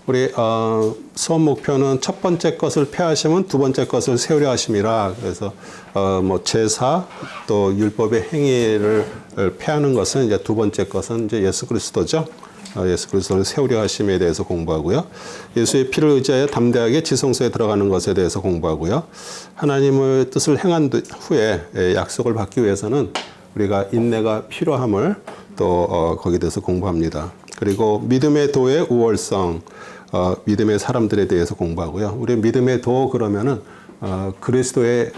우리 수업 목표는 첫 번째 것을 폐하시면 두 번째 것을 세우려 하심이라. 그래서 뭐 제사 또 율법의 행위를 폐하는 것은 이제 두 번째 것은 이제 예수 그리스도죠. 예수 그리스도를 세우려 하심에 대해서 공부하고요. 예수의 피를 의지하여 담대하게 지성소에 들어가는 것에 대해서 공부하고요. 하나님의 뜻을 행한 후에 약속을 받기 위해서는 우리가 인내가 필요함을 또 거기에 대해서 공부합니다. 그리고 믿음의 도의 우월성, 믿음의 사람들에 대해서 공부하고요. 우리 믿음의 도 그러면은 그리스도의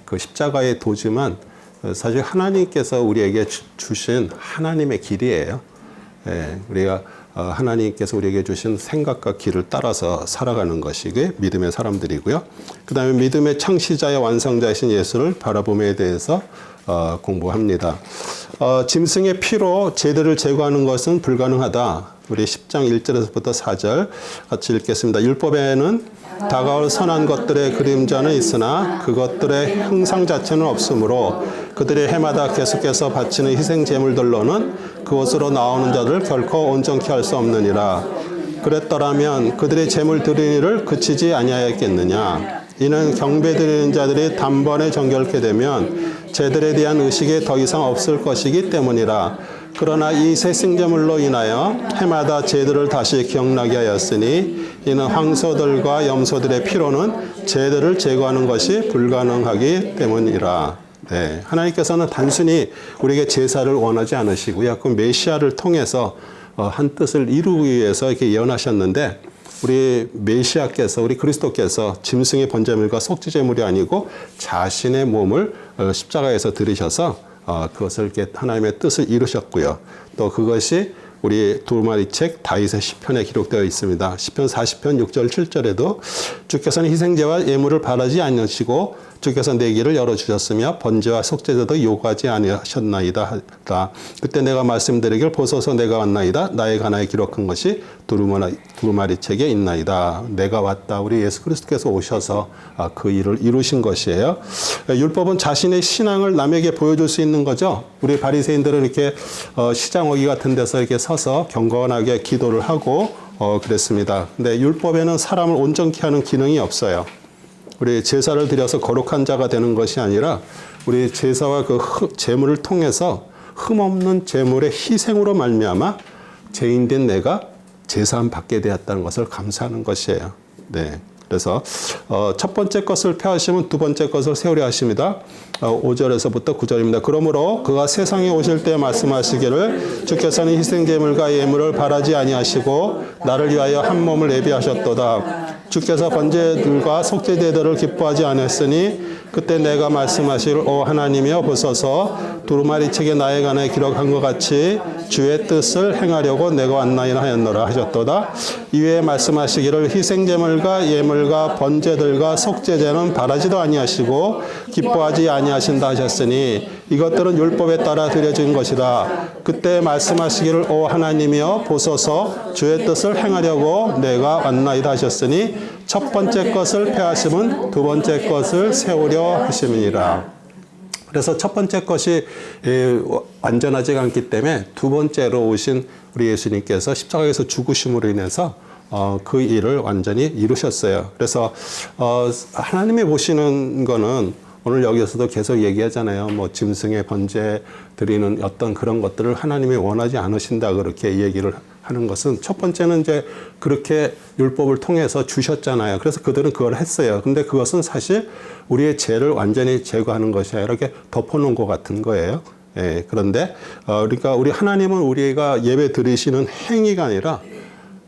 그 십자가의 도지만 사실 하나님께서 우리에게 주신 하나님의 길이에요. 우리가 하나님께서 우리에게 주신 생각과 길을 따라서 살아가는 것이 믿음의 사람들이고요. 그 다음에 믿음의 창시자의 완성자이신 예수를 바라봄에 대해서 공부합니다. 짐승의 피로 죄들을 제거하는 것은 불가능하다. 우리 10장 1절에서부터 4절 같이 읽겠습니다. 율법에는 다가올 선한 것들의 그림자는 있으나 그것들의 형상 자체는 없으므로 그들의 해마다 계속해서 바치는 희생 제물들로는 그곳으로 나오는 자들을 결코 온전케 할 수 없느니라. 그랬더라면 그들의 제물 드리는 일을 그치지 아니하였겠느냐. 이는 경배 드리는 자들이 단번에 정결케 되면 제들에 대한 의식이 더 이상 없을 것이기 때문이라. 그러나 이 새 생제물로 인하여 해마다 제들을 다시 기억나게 하였으니 이는 황소들과 염소들의 피로는 제들을 제거하는 것이 불가능하기 때문이라. 네, 하나님께서는 단순히 우리에게 제사를 원하지 않으시고요. 그 메시아를 통해서 한 뜻을 이루기 위해서 이렇게 예언하셨는데 우리 메시아께서 우리 그리스도께서 짐승의 번제물과 속죄제물이 아니고 자신의 몸을 십자가에서 들이셔서 그것을 이렇게 하나님의 뜻을 이루셨고요. 또 그것이 우리 두루마리 책 다윗의 시편에 기록되어 있습니다. 시편 40편 6절 7절에도 주께서는 희생제와 예물을 바라지 않으시고 주께서 내 길을 열어주셨으며 번제와 속죄제도 요구하지 아니하셨나이다. 그때 내가 말씀드리길 보소서 내가 왔나이다. 나의 가나에 기록한 것이 두루마리 책에 있나이다. 내가 왔다. 우리 예수 그리스도께서 오셔서 그 일을 이루신 것이에요. 율법은 자신의 신앙을 남에게 보여줄 수 있는 거죠. 우리 바리새인들은 이렇게 시장어기 같은 데서 이렇게 서서 경건하게 기도를 하고 그랬습니다. 근데 율법에는 사람을 온전케 하는 기능이 없어요. 우리 제사를 드려서 거룩한 자가 되는 것이 아니라 우리 제사와 그 제물을 통해서 흠없는 제물의 희생으로 말미암아 죄인된 내가 제사함 받게 되었다는 것을 감사하는 것이에요. 네. 그래서 첫 번째 것을 폐하시면 두 번째 것을 세우려 하십니다. 5절에서부터 9절입니다. 그러므로 그가 세상에 오실 때 말씀하시기를 주께서는 희생제물과 예물을 바라지 아니하시고 나를 위하여 한 몸을 예비하셨도다. 주께서 번제들과 속죄제들을 기뻐하지 않았으니 그때 내가 말씀하시기를 오 하나님이여 보소서 두루마리 책에 나에 관해 기록한 것 같이 주의 뜻을 행하려고 내가 왔나이다 하였노라 하셨도다. 이외에 말씀하시기를 희생제물과 예물과 번제들과 속죄제는 바라지도 아니하시고 기뻐하지 아니하신다 하셨으니 이것들은 율법에 따라 드려진 것이다. 그때 말씀하시기를 오 하나님이여 보소서 주의 뜻을 행하려고 내가 왔나이다 하셨으니 첫 번째 것을 폐하심은 두 번째 것을 세우려 하심이니라. 그래서 첫 번째 것이 완전하지 않기 때문에 두 번째로 오신 우리 예수님께서 십자가에서 죽으심으로 인해서 그 일을 완전히 이루셨어요. 그래서 하나님이 보시는 거는 오늘 여기서도 계속 얘기하잖아요. 뭐 짐승의 번제 드리는 어떤 그런 것들을 하나님이 원하지 않으신다 그렇게 얘기를 하는 것은 첫 번째는 이제 그렇게 율법을 통해서 주셨잖아요. 그래서 그들은 그걸 했어요. 근데 그것은 사실 우리의 죄를 완전히 제거하는 것이 아니라 이렇게 덮어놓은 것 같은 거예요. 예, 그런데 그러니까 우리 하나님은 우리가 예배 드리시는 행위가 아니라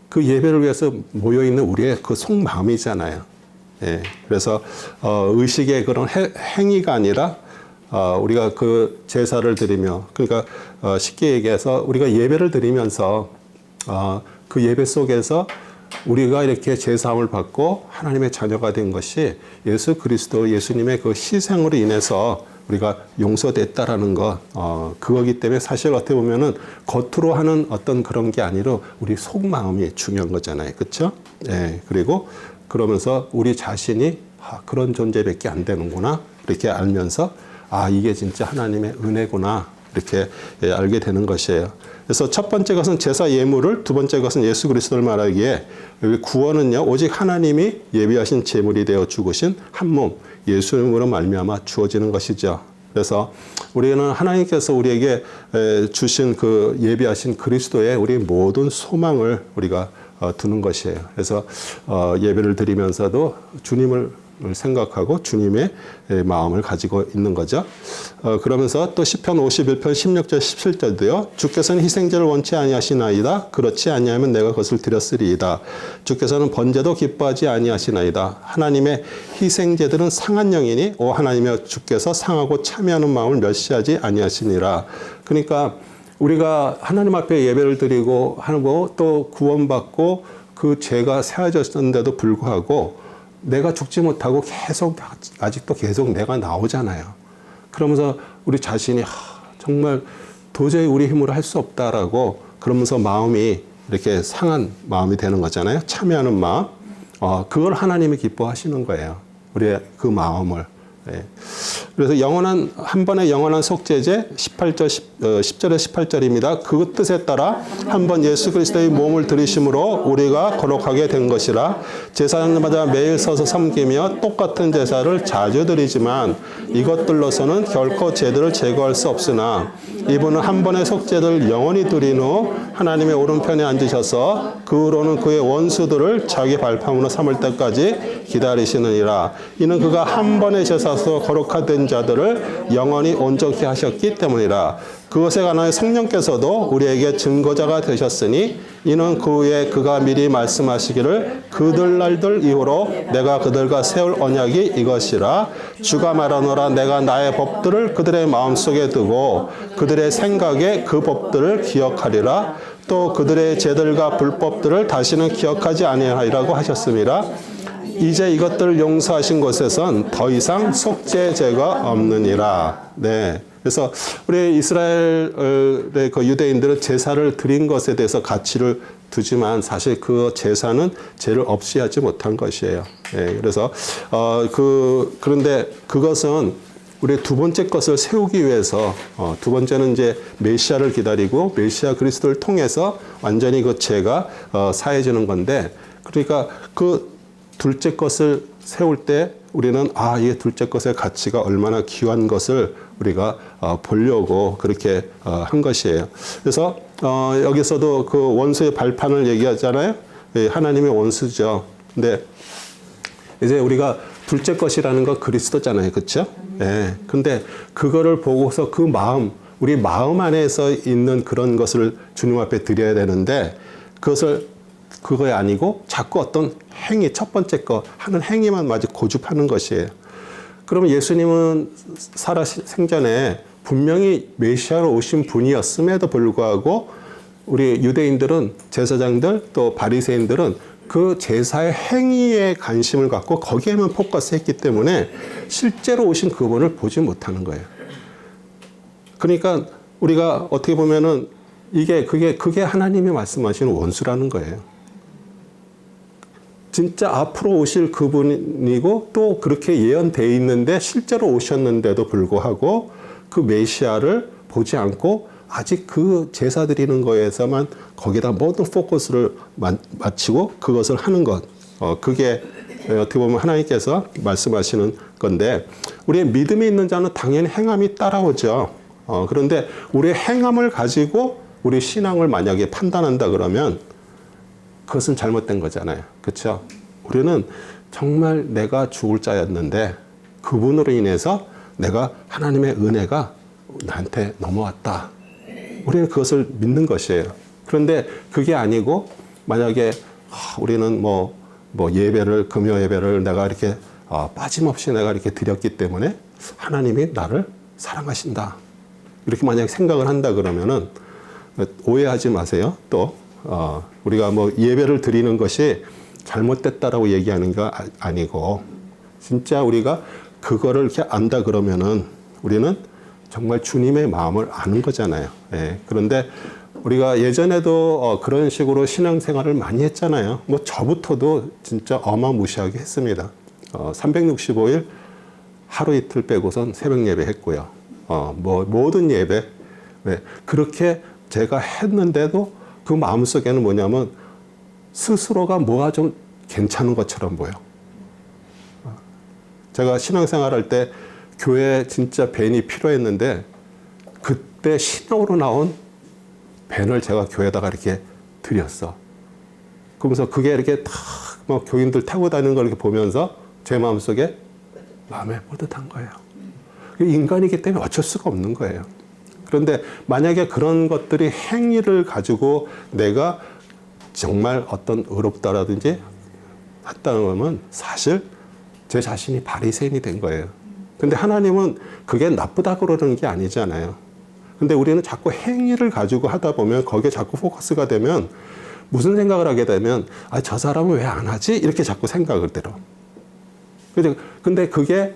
그 예배를 위해서 모여있는 우리의 그 속마음이잖아요. 예, 그래서 의식의 그런 행위가 아니라 우리가 그 제사를 드리며 그러니까 쉽게 얘기해서 우리가 예배를 드리면서 그 예배 속에서 우리가 이렇게 제사함을 받고 하나님의 자녀가 된 것이 예수 그리스도 예수님의 그 희생으로 인해서 우리가 용서됐다라는 것, 그거기 때문에 사실 어떻게 보면은 겉으로 하는 어떤 그런 게 아니라 우리 속마음이 중요한 거잖아요. 그렇죠? 예, 그리고 그러면서 우리 자신이 그런 존재밖에 안 되는구나 이렇게 알면서 이게 진짜 하나님의 은혜구나 이렇게 알게 되는 것이에요. 그래서 첫 번째 것은 제사 예물을, 두 번째 것은 예수 그리스도를 말하기에 여기 구원은요 오직 하나님이 예비하신 제물이 되어 죽으신 한 몸 예수님으로 말미암아 주어지는 것이죠. 그래서 우리는 하나님께서 우리에게 주신 그 예비하신 그리스도의 우리 모든 소망을 우리가 두는 것이에요. 그래서 예배를 드리면서도 주님을 생각하고 주님의 마음을 가지고 있는 거죠. 그러면서 또 시편 51편 16절 17절도요. 주께서는 희생제를 원치 아니하시나이다. 그렇지 아니하면 내가 그것을 드렸으리이다. 주께서는 번제도 기뻐하지 아니하시나이다. 하나님의 희생제들은 상한 영이니 오 하나님이여 주께서 상하고 참여하는 마음을 멸시하지 아니하시니라. 그러니까 우리가 하나님 앞에 예배를 드리고 하고 또 구원받고 그 죄가 사해졌는데도 불구하고 내가 죽지 못하고 계속 아직도 계속 내가 나오잖아요. 그러면서 우리 자신이 정말 도저히 우리 힘으로 할 수 없다라고 그러면서 마음이 이렇게 상한 마음이 되는 거잖아요. 참여하는 마음. 그걸 하나님이 기뻐하시는 거예요. 우리의 그 마음을. 그래서 영원한 한 번의 영원한 속죄제 10절에 18절입니다. 그 뜻에 따라 한 번 예수 그리스도의 몸을 들이심으로 우리가 거룩하게 된 것이라. 제사장마다 매일 서서 섬기며 똑같은 제사를 자주 드리지만 이것들로서는 결코 죄들을 제거할 수 없으나 이분은 한 번의 속죄를 영원히 드린 후 하나님의 오른편에 앉으셔서 그 후로는 그의 원수들을 자기 발판으로 삼을 때까지 기다리시느니라. 이는 그가 한 번의 제사서 거룩화된 자들을 영원히 온전케 하셨기 때문이라. 그것에 관하여 성령께서도 우리에게 증거자가 되셨으니 이는 그 후에 그가 미리 말씀하시기를 그들 날들 이후로 내가 그들과 세울 언약이 이것이라. 주가 말하노라 내가 나의 법들을 그들의 마음속에 두고 그들의 생각에 그 법들을 기억하리라. 또 그들의 죄들과 불법들을 다시는 기억하지 아니하리라고 하셨습니다. 이제 이것들을 용서하신 곳에선 더 이상 속죄죄가 없느니라. 네. 그래서 우리 이스라엘의 그 유대인들은 제사를 드린 것에 대해서 가치를 두지만 사실 그 제사는 죄를 없이 하지 못한 것이에요. 네. 그래서 그런데 그것은 우리 두 번째 것을 세우기 위해서 두 번째는 이제 메시아를 기다리고 메시아 그리스도를 통해서 완전히 그 죄가 사해지는 건데 그러니까 그 둘째 것을 세울 때 우리는 이 둘째 것의 가치가 얼마나 귀한 것을 우리가 보려고 그렇게 한 것이에요. 그래서 여기서도 그 원수의 발판을 얘기하잖아요. 하나님의 원수죠. 근데 이제 우리가 둘째 것이라는 건 그리스도잖아요. 그렇죠? 예. 근데 그거를 보고서 그 마음, 우리 마음 안에서 있는 그런 것을 주님 앞에 드려야 되는데 그거에 아니고 자꾸 어떤 행위, 첫 번째 거 하는 행위만 마치 고집하는 것이에요. 그러면 예수님은 생전에 분명히 메시아로 오신 분이었음에도 불구하고 우리 유대인들은 제사장들 또 바리새인들은 그 제사의 행위에 관심을 갖고 거기에만 포커스했기 때문에 실제로 오신 그분을 보지 못하는 거예요. 그러니까 우리가 어떻게 보면은 그게 하나님이 말씀하시는 원수라는 거예요. 진짜 앞으로 오실 그분이고 또 그렇게 예언되어 있는데 실제로 오셨는데도 불구하고 그 메시아를 보지 않고 아직 그 제사 드리는 거에서만 거기다 모든 포커스를 맞추고 그것을 하는 것. 그게 어떻게 보면 하나님께서 말씀하시는 건데 우리의 믿음이 있는 자는 당연히 행함이 따라오죠. 그런데 우리의 행함을 가지고 우리 신앙을 만약에 판단한다 그러면 그것은 잘못된 거잖아요. 그렇죠? 우리는 정말 내가 죽을 자였는데 그분으로 인해서 내가 하나님의 은혜가 나한테 넘어왔다. 우리는 그것을 믿는 것이에요. 그런데 그게 아니고 만약에 우리는 뭐 예배를 금요 예배를 내가 이렇게 빠짐없이 내가 이렇게 드렸기 때문에 하나님이 나를 사랑하신다. 이렇게 만약에 생각을 한다 그러면은 오해하지 마세요. 또 우리가 뭐 예배를 드리는 것이 잘못됐다라고 얘기하는 게 아니고 진짜 우리가 그거를 이렇게 안다 그러면은 우리는 정말 주님의 마음을 아는 거잖아요. 예. 그런데 우리가 예전에도 그런 식으로 신앙생활을 많이 했잖아요. 뭐 저부터도 진짜 어마무시하게 했습니다. 365일 하루 이틀 빼고선 새벽 예배 했고요. 뭐 모든 예배 네. 그렇게 제가 했는데도 그 마음속에는 뭐냐면 스스로가 뭐가 좀 괜찮은 것처럼 보여. 제가 신앙생활 할 때 교회에 진짜 밴이 필요했는데 그때 신앙으로 나온 밴을 제가 교회에다가 이렇게 드렸어. 그러면서 그게 이렇게 다 뭐 교인들 타고 다니는 걸 이렇게 보면서 제 마음속에 마음에 뿌듯한 거예요. 인간이기 때문에 어쩔 수가 없는 거예요. 그런데 만약에 그런 것들이 행위를 가지고 내가 정말 어떤 의롭다라든지 했다는 거면 사실 제 자신이 바리새인이 된 거예요. 근데 하나님은 그게 나쁘다고 그러는 게 아니잖아요. 근데 우리는 자꾸 행위를 가지고 하다 보면 거기에 자꾸 포커스가 되면 무슨 생각을 하게 되면 아, 저 사람은 왜 안 하지? 이렇게 자꾸 생각을 들어. 근데 그게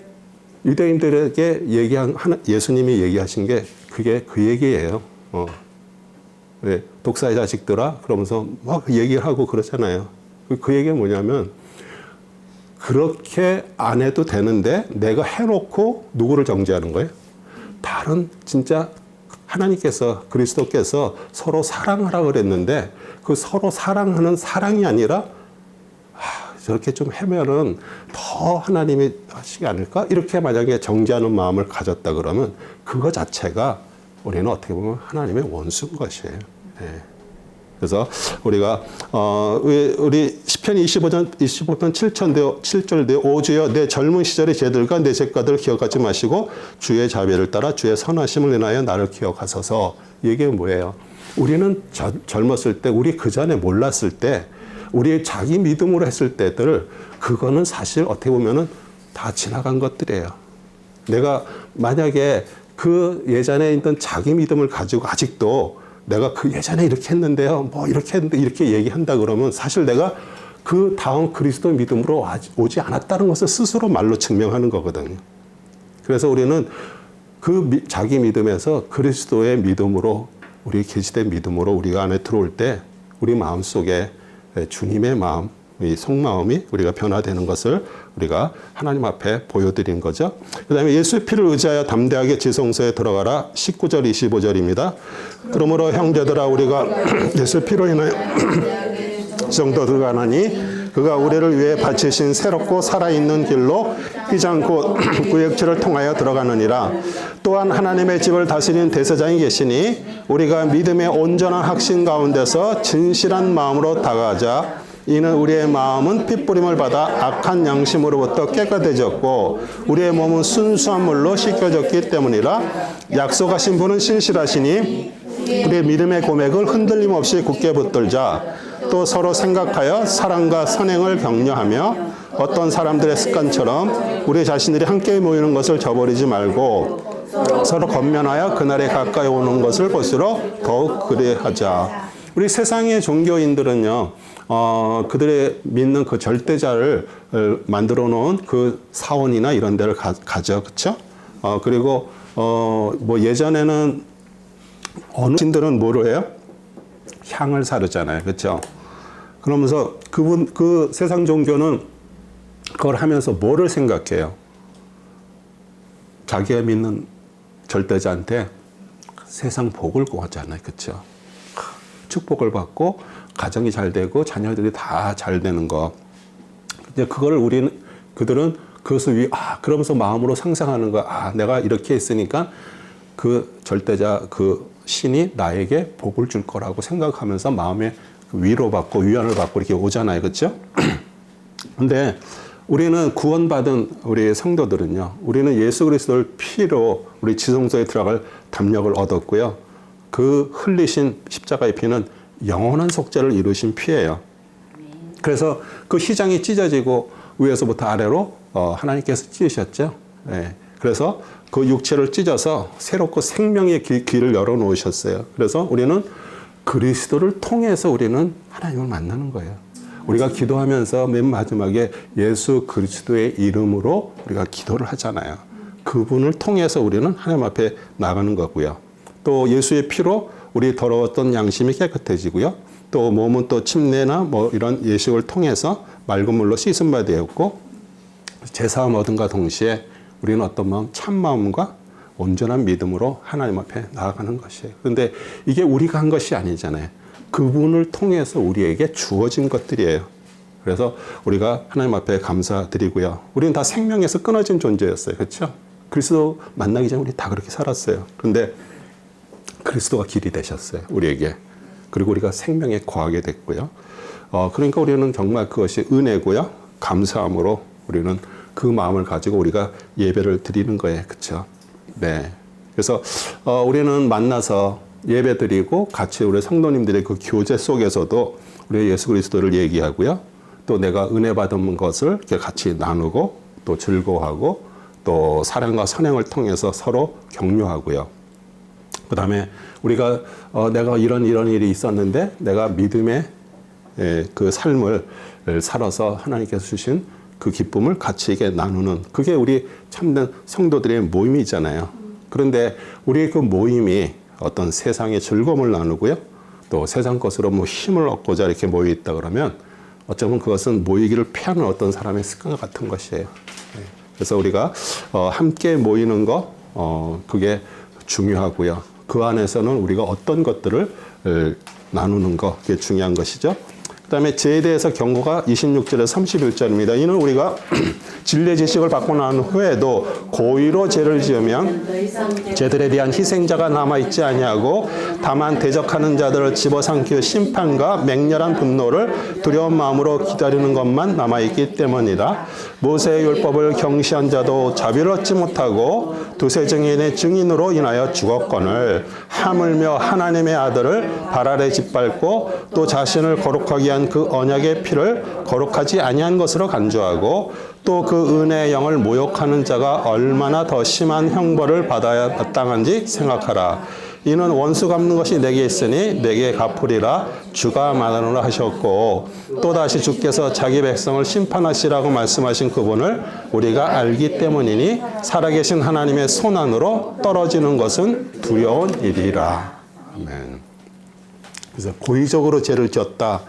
유대인들에게 예수님이 얘기하신 게 그게 그 얘기예요. 네, 독사의 자식들아 그러면서 막 얘기를 하고 그러잖아요. 그 얘기가 뭐냐면 그렇게 안 해도 되는데 내가 해놓고 누구를 정죄하는 거예요? 다른 진짜 하나님께서 그리스도께서 서로 사랑하라 그랬는데 그 서로 사랑하는 사랑이 아니라 저렇게 좀 하면은 더 하나님이 하시지 않을까? 이렇게 만약에 정죄하는 마음을 가졌다 그러면 그거 자체가 우리는 어떻게 보면 하나님의 원수인 것이에요. 네. 그래서 우리가 우리 시편 25편 7절에 오 주여 내 젊은 시절의 죄들과 내 죄가들을 기억하지 마시고 주의 자비를 따라 주의 선하심을 인하여 나를 기억하소서. 이게 뭐예요? 우리는 젊었을 때 우리 그 전에 몰랐을 때 우리 자기 믿음으로 했을 때들 그거는 사실 어떻게 보면은 다 지나간 것들이에요. 내가 만약에 그 예전에 있던 자기 믿음을 가지고 아직도 내가 그 예전에 이렇게 했는데요, 뭐 이렇게 했는데 이렇게 얘기한다 그러면 사실 내가 그 다음 그리스도 믿음으로 오지 않았다는 것을 스스로 말로 증명하는 거거든요. 그래서 우리는 그 자기 믿음에서 그리스도의 믿음으로 우리 계시된 믿음으로 우리가 안에 들어올 때 우리 마음 속에 주님의 마음, 이 속마음이 우리가 변화되는 것을 우리가 하나님 앞에 보여드린 거죠. 그 다음에 예수의 피를 의지하여 담대하게 지성소에 들어가라. 19절, 25절입니다. 그러므로 형제들아 우리가 예수의 피로 인하여 지성도 들어가나니 그가 우리를 위해 바치신 새롭고 살아있는 길로 휘장 곧 구역지를 통하여 들어가느니라. 또한 하나님의 집을 다스리는 대제사장이 계시니 우리가 믿음의 온전한 확신 가운데서 진실한 마음으로 다가가자. 이는 우리의 마음은 핏부림을 받아 악한 양심으로부터 깨끗해졌고 우리의 몸은 순수한 물로 씻겨졌기 때문이라. 약속하신 분은 신실하시니 우리의 믿음의 고백을 흔들림 없이 굳게 붙들자. 또 서로 생각하여 사랑과 선행을 격려하며 어떤 사람들의 습관처럼 우리 자신들이 함께 모이는 것을 저버리지 말고 서로 권면하여 그날에 가까이 오는 것을 볼수록 더욱 그리하자. 우리 세상의 종교인들은요, 그들의 믿는 그 절대자를 만들어 놓은 그 사원이나 이런 데를 가죠. 그렇죠? 그리고 뭐 예전에는 어느 신들은 뭐를 해요? 향을 사르잖아요. 그렇죠? 그러면서 그 세상 종교는 그걸 하면서 뭐를 생각해요? 자기가 믿는 절대자한테 세상 복을 구하잖아요. 그렇죠? 축복을 받고 가정이 잘 되고 자녀들이 다 잘 되는 거. 이제 그거를 그들은 그것을 그러면서 마음으로 상상하는 거야. 내가 이렇게 했으니까 그 절대자 그 신이 나에게 복을 줄 거라고 생각하면서 마음에 위로받고 위안을 받고 이렇게 오잖아요. 그렇죠? 근데 우리는 구원받은 우리 성도들은요. 우리는 예수 그리스도를 피로 우리 지성소에 들어갈 담력을 얻었고요. 그 흘리신 십자가의 피는 영원한 속죄를 이루신 피예요. 그래서 그 휘장이 찢어지고 위에서부터 아래로 하나님께서 찢으셨죠. 네. 그래서 그 육체를 찢어서 새롭고 생명의 길을 열어놓으셨어요. 그래서 우리는 그리스도를 통해서 우리는 하나님을 만나는 거예요. 우리가 기도하면서 맨 마지막에 예수 그리스도의 이름으로 우리가 기도를 하잖아요. 그분을 통해서 우리는 하나님 앞에 나가는 거고요. 또 예수의 피로 우리 더러웠던 양심이 깨끗해지고요. 또 몸은 또 침례나 뭐 이런 예식을 통해서 맑은 물로 씻음 바 되었고 제사함 얻음과 동시에 우리는 어떤 마음? 참 마음과 온전한 믿음으로 하나님 앞에 나아가는 것이에요. 그런데 이게 우리가 한 것이 아니잖아요. 그분을 통해서 우리에게 주어진 것들이에요. 그래서 우리가 하나님 앞에 감사드리고요. 우리는 다 생명에서 끊어진 존재였어요. 그렇죠? 그리스도 만나기 전에 우리 다 그렇게 살았어요. 그런데 그리스도가 길이 되셨어요. 우리에게. 그리고 우리가 생명에 거하게 됐고요. 그러니까 우리는 정말 그것이 은혜고요. 감사함으로 우리는 그 마음을 가지고 우리가 예배를 드리는 거예요. 그렇죠? 네. 그래서 우리는 만나서 예배 드리고 같이 우리 성도님들의 그 교제 속에서도 우리 예수 그리스도를 얘기하고요. 또 내가 은혜 받은 것을 이렇게 같이 나누고 또 즐거워하고 또 사랑과 선행을 통해서 서로 격려하고요. 그 다음에 우리가 내가 이런 일이 있었는데 내가 믿음의 그 삶을 살아서 하나님께서 주신 그 기쁨을 같이 이게 나누는 그게 우리 참된 성도들의 모임이잖아요. 그런데 우리의 그 모임이 어떤 세상의 즐거움을 나누고요. 또 세상 것으로 뭐 힘을 얻고자 이렇게 모여 있다 그러면 어쩌면 그것은 모이기를 피하는 어떤 사람의 습관 같은 것이에요. 그래서 우리가 함께 모이는 거 그게 중요하고요. 그 안에서는 우리가 어떤 것들을 나누는 거 그게 중요한 것이죠. 그 다음에 죄에 대해서 경고가 26절에서 31절입니다. 이는 우리가 진리의 지식을 받고 난 후에도 고의로 죄를 지으면 죄들에 대한 희생자가 남아있지 아니하고 다만 대적하는 자들을 집어삼킬 심판과 맹렬한 분노를 두려운 마음으로 기다리는 것만 남아있기 때문이다. 모세의 율법을 경시한 자도 자비를 얻지 못하고 두세 증인의 증인으로 인하여 죽었거늘 하물며 하나님의 아들을 발 아래 짓밟고 또 자신을 거룩하게 한 그 언약의 피를 거룩하지 아니한 것으로 간주하고 또 그 은혜의 영을 모욕하는 자가 얼마나 더 심한 형벌을 받아야 마땅한지 생각하라. 이는 원수 갚는 것이 내게 있으니 내게 갚으리라 주가 말하노라 하셨고 또다시 주께서 자기 백성을 심판하시라고 말씀하신 그분을 우리가 알기 때문이니 살아계신 하나님의 손안으로 떨어지는 것은 두려운 일이라. 아멘. 그래서 고의적으로 죄를 지었다.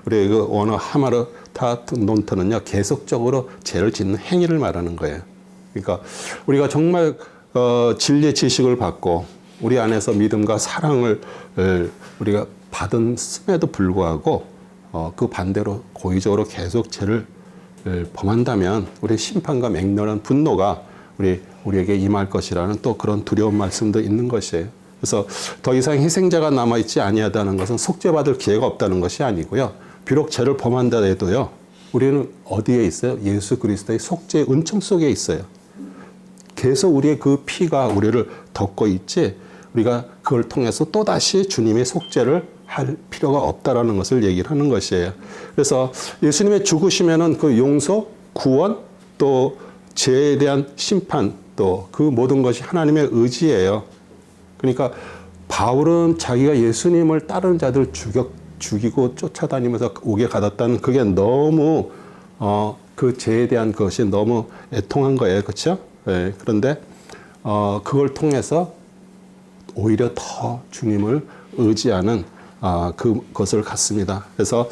우리 그 원어 하마르타 논터는요 계속적으로 죄를 짓는 행위를 말하는 거예요. 그러니까 우리가 정말 진리의 지식을 받고 우리 안에서 믿음과 사랑을 우리가 받음에도 불구하고 그 반대로 고의적으로 계속 죄를 범한다면 우리 심판과 맹렬한 분노가 우리에게 임할 것이라는 또 그런 두려운 말씀도 있는 것이에요. 그래서 더 이상 희생자가 남아있지 아니하다는 것은 속죄받을 기회가 없다는 것이 아니고요. 비록 죄를 범한다 해도요. 우리는 어디에 있어요? 예수 그리스도의 속죄의 은총 속에 있어요. 계속 우리의 그 피가 우리를 덮고 있지 우리가 그걸 통해서 또다시 주님의 속죄를 할 필요가 없다라는 것을 얘기를 하는 것이에요. 그래서 예수님의 죽으시면은 그 용서, 구원, 또 죄에 대한 심판, 또 그 모든 것이 하나님의 의지예요. 그러니까 바울은 자기가 예수님을 따르는 자들 죽이고 쫓아다니면서 옥에 가뒀다는 그게 너무 그 죄에 대한 것이 너무 애통한 거예요. 그렇죠? 네. 그런데 그걸 통해서 오히려 더 주님을 의지하는 그것을 갖습니다. 그래서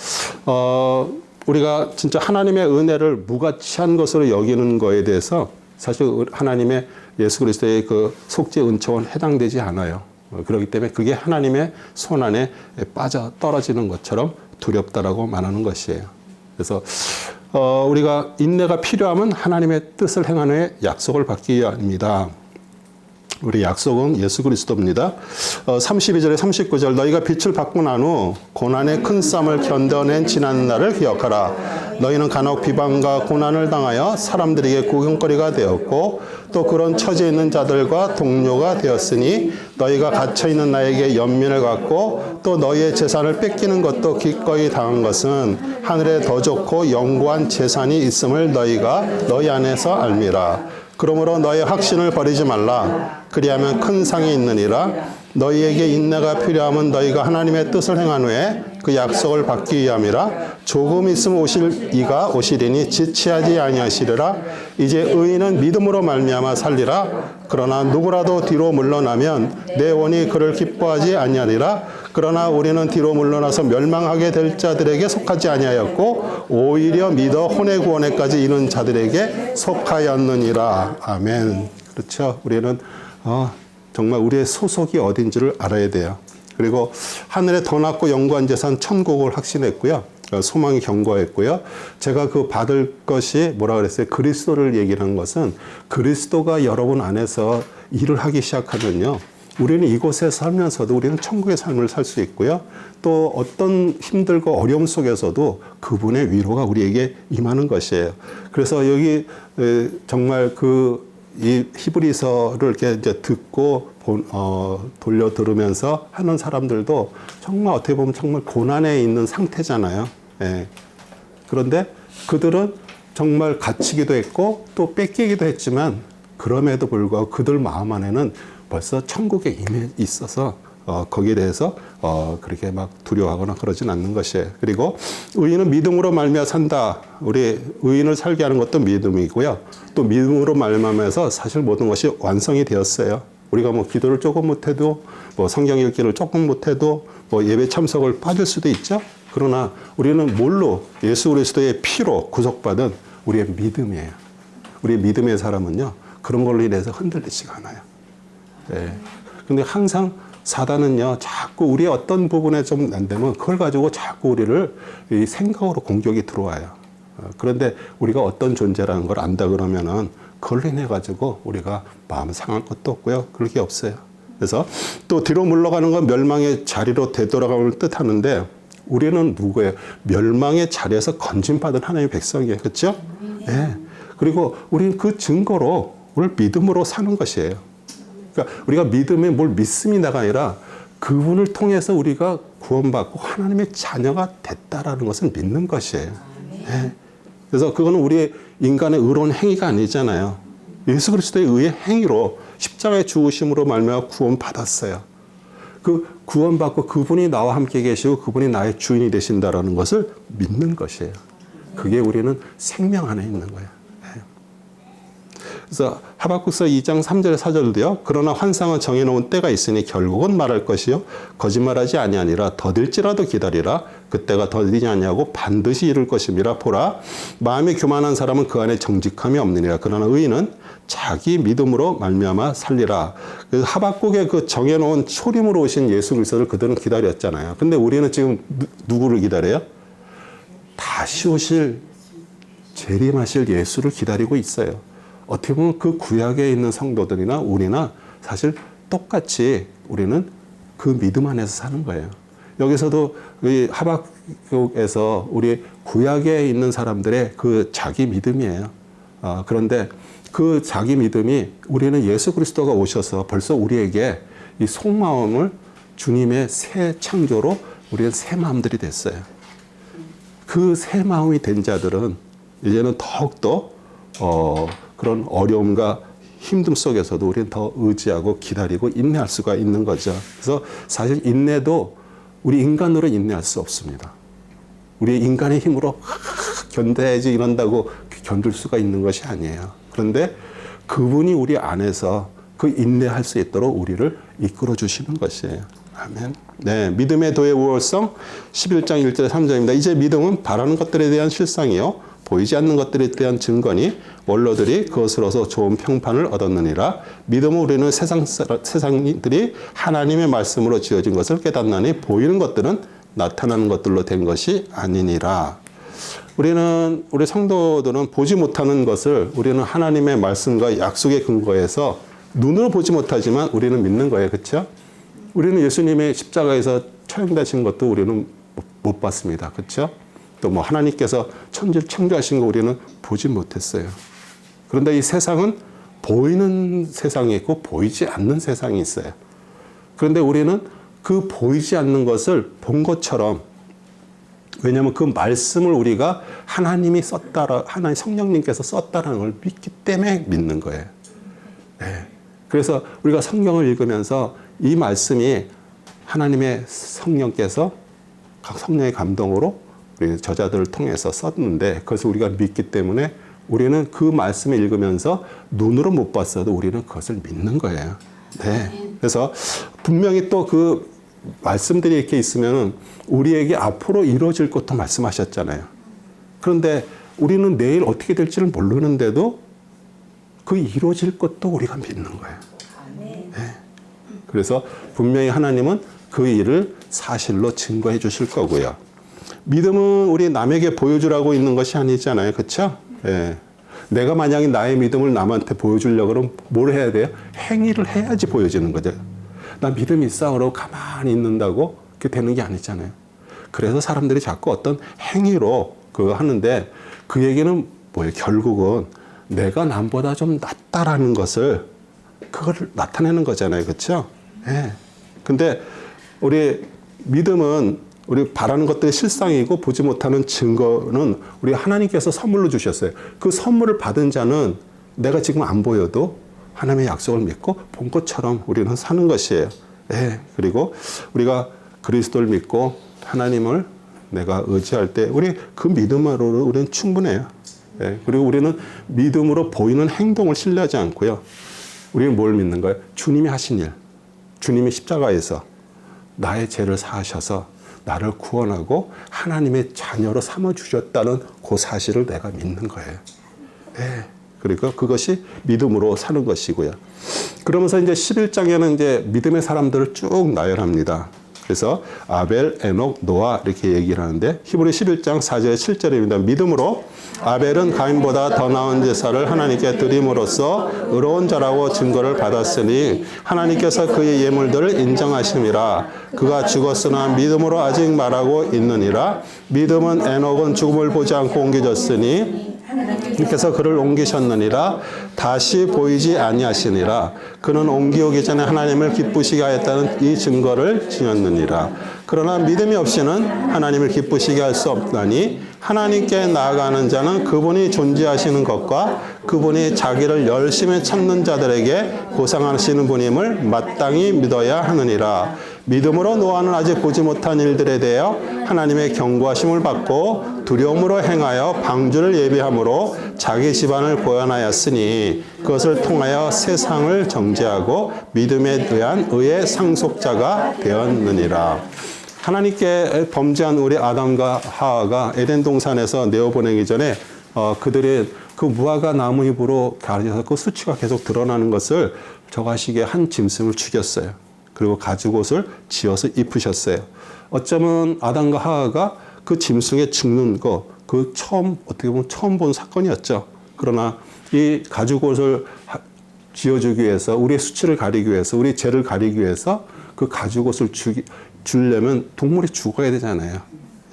우리가 진짜 하나님의 은혜를 무가치한 것으로 여기는 거에 대해서 사실 하나님의 예수 그리스도의 그 속죄 은총은 해당되지 않아요. 그렇기 때문에 그게 하나님의 손안에 빠져 떨어지는 것처럼 두렵다라고 말하는 것이에요. 그래서 우리가 인내가 필요하면 하나님의 뜻을 행하는 후에 약속을 받기 위함입니다. 우리 약속은 예수 그리스도입니다. 32절에 39절 너희가 빛을 받고 난 후 고난의 큰 쌈을 견뎌낸 지난 날을 기억하라. 너희는 간혹 비방과 고난을 당하여 사람들에게 구경거리가 되었고 또 그런 처지에 있는 자들과 동료가 되었으니 너희가 갇혀있는 나에게 연민을 갖고 또 너희의 재산을 뺏기는 것도 기꺼이 당한 것은 하늘에 더 좋고 영구한 재산이 있음을 너희가 너희 안에서 알미라. 그러므로 너의 확신을 버리지 말라. 그리하면 큰 상이 있느니라. 너희에게 인내가 필요하면 너희가 하나님의 뜻을 행한 후에 그 약속을 받기 위함이라. 조금 있으면 오실 이가 오시리니 지체하지 아니하시리라. 이제 의인은 믿음으로 말미암아 살리라. 그러나 누구라도 뒤로 물러나면 내 원이 그를 기뻐하지 아니하리라. 그러나 우리는 뒤로 물러나서 멸망하게 될 자들에게 속하지 아니하였고 오히려 믿어 혼의 구원에까지 이른 자들에게 속하였느니라. 아멘. 그렇죠. 우리는 정말 우리의 소속이 어딘지를 알아야 돼요. 그리고 하늘에 더 낮고 영광한 재산 천국을 확신했고요. 소망이 견고했고요. 제가 그 받을 것이 뭐라 그랬어요? 그리스도를 얘기하는 것은 그리스도가 여러분 안에서 일을 하기 시작하면요. 우리는 이곳에 살면서도 우리는 천국의 삶을 살 수 있고요. 또 어떤 힘들고 어려움 속에서도 그분의 위로가 우리에게 임하는 것이에요. 그래서 여기 정말 이 히브리서를 이렇게 이제 듣고 돌려 들으면서 하는 사람들도 정말 어떻게 보면 정말 고난에 있는 상태잖아요. 예. 그런데 그들은 정말 갇히기도 했고 또 뺏기기도 했지만 그럼에도 불구하고 그들 마음 안에는 벌써 천국에 임해 있어서 거기에 대해서 그렇게 막 두려워하거나 그러진 않는 것이에요. 그리고 의인은 믿음으로 말미암아 산다. 우리 의인을 살게 하는 것도 믿음이고요. 또 믿음으로 말미암아서 사실 모든 것이 완성이 되었어요. 우리가 뭐 기도를 조금 못해도 뭐 성경 읽기를 조금 못해도 뭐 예배 참석을 빠질 수도 있죠. 그러나 우리는 뭘로 예수 그리스도의 피로 구속받은 우리의 믿음이에요. 우리의 믿음의 사람은요. 그런 걸로 인해서 흔들리지가 않아요. 네. 근데 항상 사단은요, 자꾸 우리의 어떤 부분에 좀 안 되면 그걸 가지고 자꾸 우리를 이 생각으로 공격이 들어와요. 그런데 우리가 어떤 존재라는 걸 안다 그러면은 그걸로 인해 가지고 우리가 마음 상할 것도 없고요. 그럴 게 없어요. 그래서 또 뒤로 물러가는 건 멸망의 자리로 되돌아감을 뜻하는데 우리는 누구예요? 멸망의 자리에서 건진받은 하나님의 백성이에요. 그렇죠? 네. 그리고 우리는 그 증거로 오늘 믿음으로 사는 것이에요. 그러니까 우리가 믿음에 뭘 믿습니다가 아니라 그분을 통해서 우리가 구원받고 하나님의 자녀가 됐다라는 것을 믿는 것이에요. 네. 그래서 그거는 우리의 인간의 의로운 행위가 아니잖아요. 예수 그리스도의 의의 행위로 십자가의 죽으심으로 말미암아 구원받았어요. 그 구원받고 그분이 나와 함께 계시고 그분이 나의 주인이 되신다라는 것을 믿는 것이에요. 그게 우리는 생명 안에 있는 거예요. 그래서 하박국서 2장 3절 4절도요. 그러나 환상은 정해놓은 때가 있으니 결국은 말할 것이요 거짓말하지 아니하니라. 더딜지라도 기다리라. 그때가 더디지 아니하고 반드시 이룰 것임이라. 보라 마음이 교만한 사람은 그 안에 정직함이 없느니라. 그러나 의인은 자기 믿음으로 말미암아 살리라. 그래서 하박국의 그 정해놓은 초림으로 오신 예수 그리스도를 그들은 기다렸잖아요. 근데 우리는 지금 누구를 기다려요? 다시 오실 재림하실 예수를 기다리고 있어요. 어떻게 보면 그 구약에 있는 성도들이나 우리나 사실 똑같이 우리는 그 믿음 안에서 사는 거예요. 여기서도 이 하박국에서 우리 구약에 있는 사람들의 그 자기 믿음이에요. 그런데 그 자기 믿음이 우리는 예수 그리스도가 오셔서 벌써 우리에게 이 속마음을 주님의 새 창조로 우리는 새 마음들이 됐어요. 그 새 마음이 된 자들은 이제는 더욱더 그런 어려움과 힘듦 속에서도 우리는 더 의지하고 기다리고 인내할 수가 있는 거죠. 그래서 사실 인내도 우리 인간으로 인내할 수 없습니다. 우리 인간의 힘으로 견뎌야지 이런다고 견딜 수가 있는 것이 아니에요. 그런데 그분이 우리 안에서 그 인내할 수 있도록 우리를 이끌어 주시는 것이에요. 아멘. 네, 믿음의 도의 우월성 11장 1절 3절입니다. 이제 믿음은 바라는 것들에 대한 실상이요 보이지 않는 것들에 대한 증거니 원로들이 그것으로서 좋은 평판을 얻었느니라. 믿음은 우리는 세상들이 하나님의 말씀으로 지어진 것을 깨닫나니 보이는 것들은 나타나는 것들로 된 것이 아니니라. 우리 성도들은 보지 못하는 것을 우리는 하나님의 말씀과 약속의 근거에서 눈으로 보지 못하지만 우리는 믿는 거예요. 그렇죠? 우리는 예수님의 십자가에서 처형되신 것도 우리는 못 봤습니다. 그렇죠? 또 뭐 하나님께서 천지를 창조하신 거 우리는 보지 못했어요. 그런데 이 세상은 보이는 세상이 있고 보이지 않는 세상이 있어요. 그런데 우리는 그 보이지 않는 것을 본 것처럼, 왜냐하면 그 말씀을 우리가 하나님이 썼다라, 하나님 성령님께서 썼다라는 걸 믿기 때문에 믿는 거예요. 네. 그래서 우리가 성경을 읽으면서 이 말씀이 하나님의 성령께서 각 성령의 감동으로 우리 저자들을 통해서 썼는데 그것을 우리가 믿기 때문에 우리는 그 말씀을 읽으면서 눈으로 못 봤어도 우리는 그것을 믿는 거예요. 네. 그래서 분명히 또 그 말씀들이 이렇게 있으면 우리에게 앞으로 이루어질 것도 말씀하셨잖아요. 그런데 우리는 내일 어떻게 될지를 모르는데도 그 이루어질 것도 우리가 믿는 거예요. 그래서 분명히 하나님은 그 일을 사실로 증거해 주실 거고요. 믿음은 우리 남에게 보여주라고 있는 것이 아니잖아요. 그렇죠? 예. 내가 만약에 나의 믿음을 남한테 보여주려고 그러면 뭘 해야 돼요? 행위를 해야지 보여지는 거죠. 나 믿음이 있어 그러고 가만히 있는다고 그게 되는 게 아니잖아요. 그래서 사람들이 자꾸 어떤 행위로 그거 하는데 그 얘기는 뭐예요? 결국은 내가 남보다 좀 낫다라는 것을 그걸 나타내는 거잖아요. 그렇죠? 예. 근데 우리 믿음은 우리 바라는 것들이 실상이고 보지 못하는 증거는 우리 하나님께서 선물로 주셨어요. 그 선물을 받은 자는 내가 지금 안 보여도 하나님의 약속을 믿고 본 것처럼 우리는 사는 것이에요. 예. 그리고 우리가 그리스도를 믿고 하나님을 내가 의지할 때 우리 그 믿음으로 우리는 충분해요. 예. 그리고 우리는 믿음으로 보이는 행동을 신뢰하지 않고요. 우리는 뭘 믿는 거예요? 주님이 하신 일. 주님이 십자가에서 나의 죄를 사하셔서 나를 구원하고 하나님의 자녀로 삼아주셨다는 그 사실을 내가 믿는 거예요. 예. 그리고 그것이 믿음으로 사는 것이고요. 그러면서 이제 11장에는 이제 믿음의 사람들을 쭉 나열합니다. 그래서 아벨, 에녹, 노아 이렇게 얘기를 하는데 히브리 11장 4절 7절입니다. 믿음으로 아벨은 가인보다 더 나은 제사를 하나님께 드림으로써 의로운 자라고 증거를 받았으니 하나님께서 그의 예물들을 인정하심이라. 그가 죽었으나 믿음으로 아직 말하고 있느니라. 믿음은 에녹은 죽음을 보지 않고 옮겨졌으니 하나님께서 그를 옮기셨느니라. 다시 보이지 아니하시니라. 그는 옮기오기 전에 하나님을 기쁘시게 하였다는 이 증거를 지녔느니라. 그러나 믿음이 없이는 하나님을 기쁘시게 할 수 없나니 하나님께 나아가는 자는 그분이 존재하시는 것과 그분이 자기를 열심히 찾는 자들에게 보상하시는 분임을 마땅히 믿어야 하느니라. 믿음으로 노아는 아직 보지 못한 일들에 대하여 하나님의 경고하심을 받고 두려움으로 행하여 방주를 예비함으로 자기 집안을 보완하였으니 그것을 통하여 세상을 정죄하고 믿음에 의한 의의 상속자가 되었느니라. 하나님께 범죄한 우리 아담과 하와가 에덴 동산에서 내어보내기 전에 그들이 그 무화과 나무 잎으로 가려서 그 수치가 계속 드러나는 것을 저가시게 한 짐승을 죽였어요. 그리고 가죽옷을 지어서 입으셨어요. 어쩌면 아담과 하와가 그 짐승에 죽는 거, 그 어떻게 보면 처음 본 사건이었죠. 그러나 이 가죽옷을 지어주기 위해서, 우리의 수치를 가리기 위해서, 우리 죄를 가리기 위해서 그 가죽옷을 주려면 동물이 죽어야 되잖아요.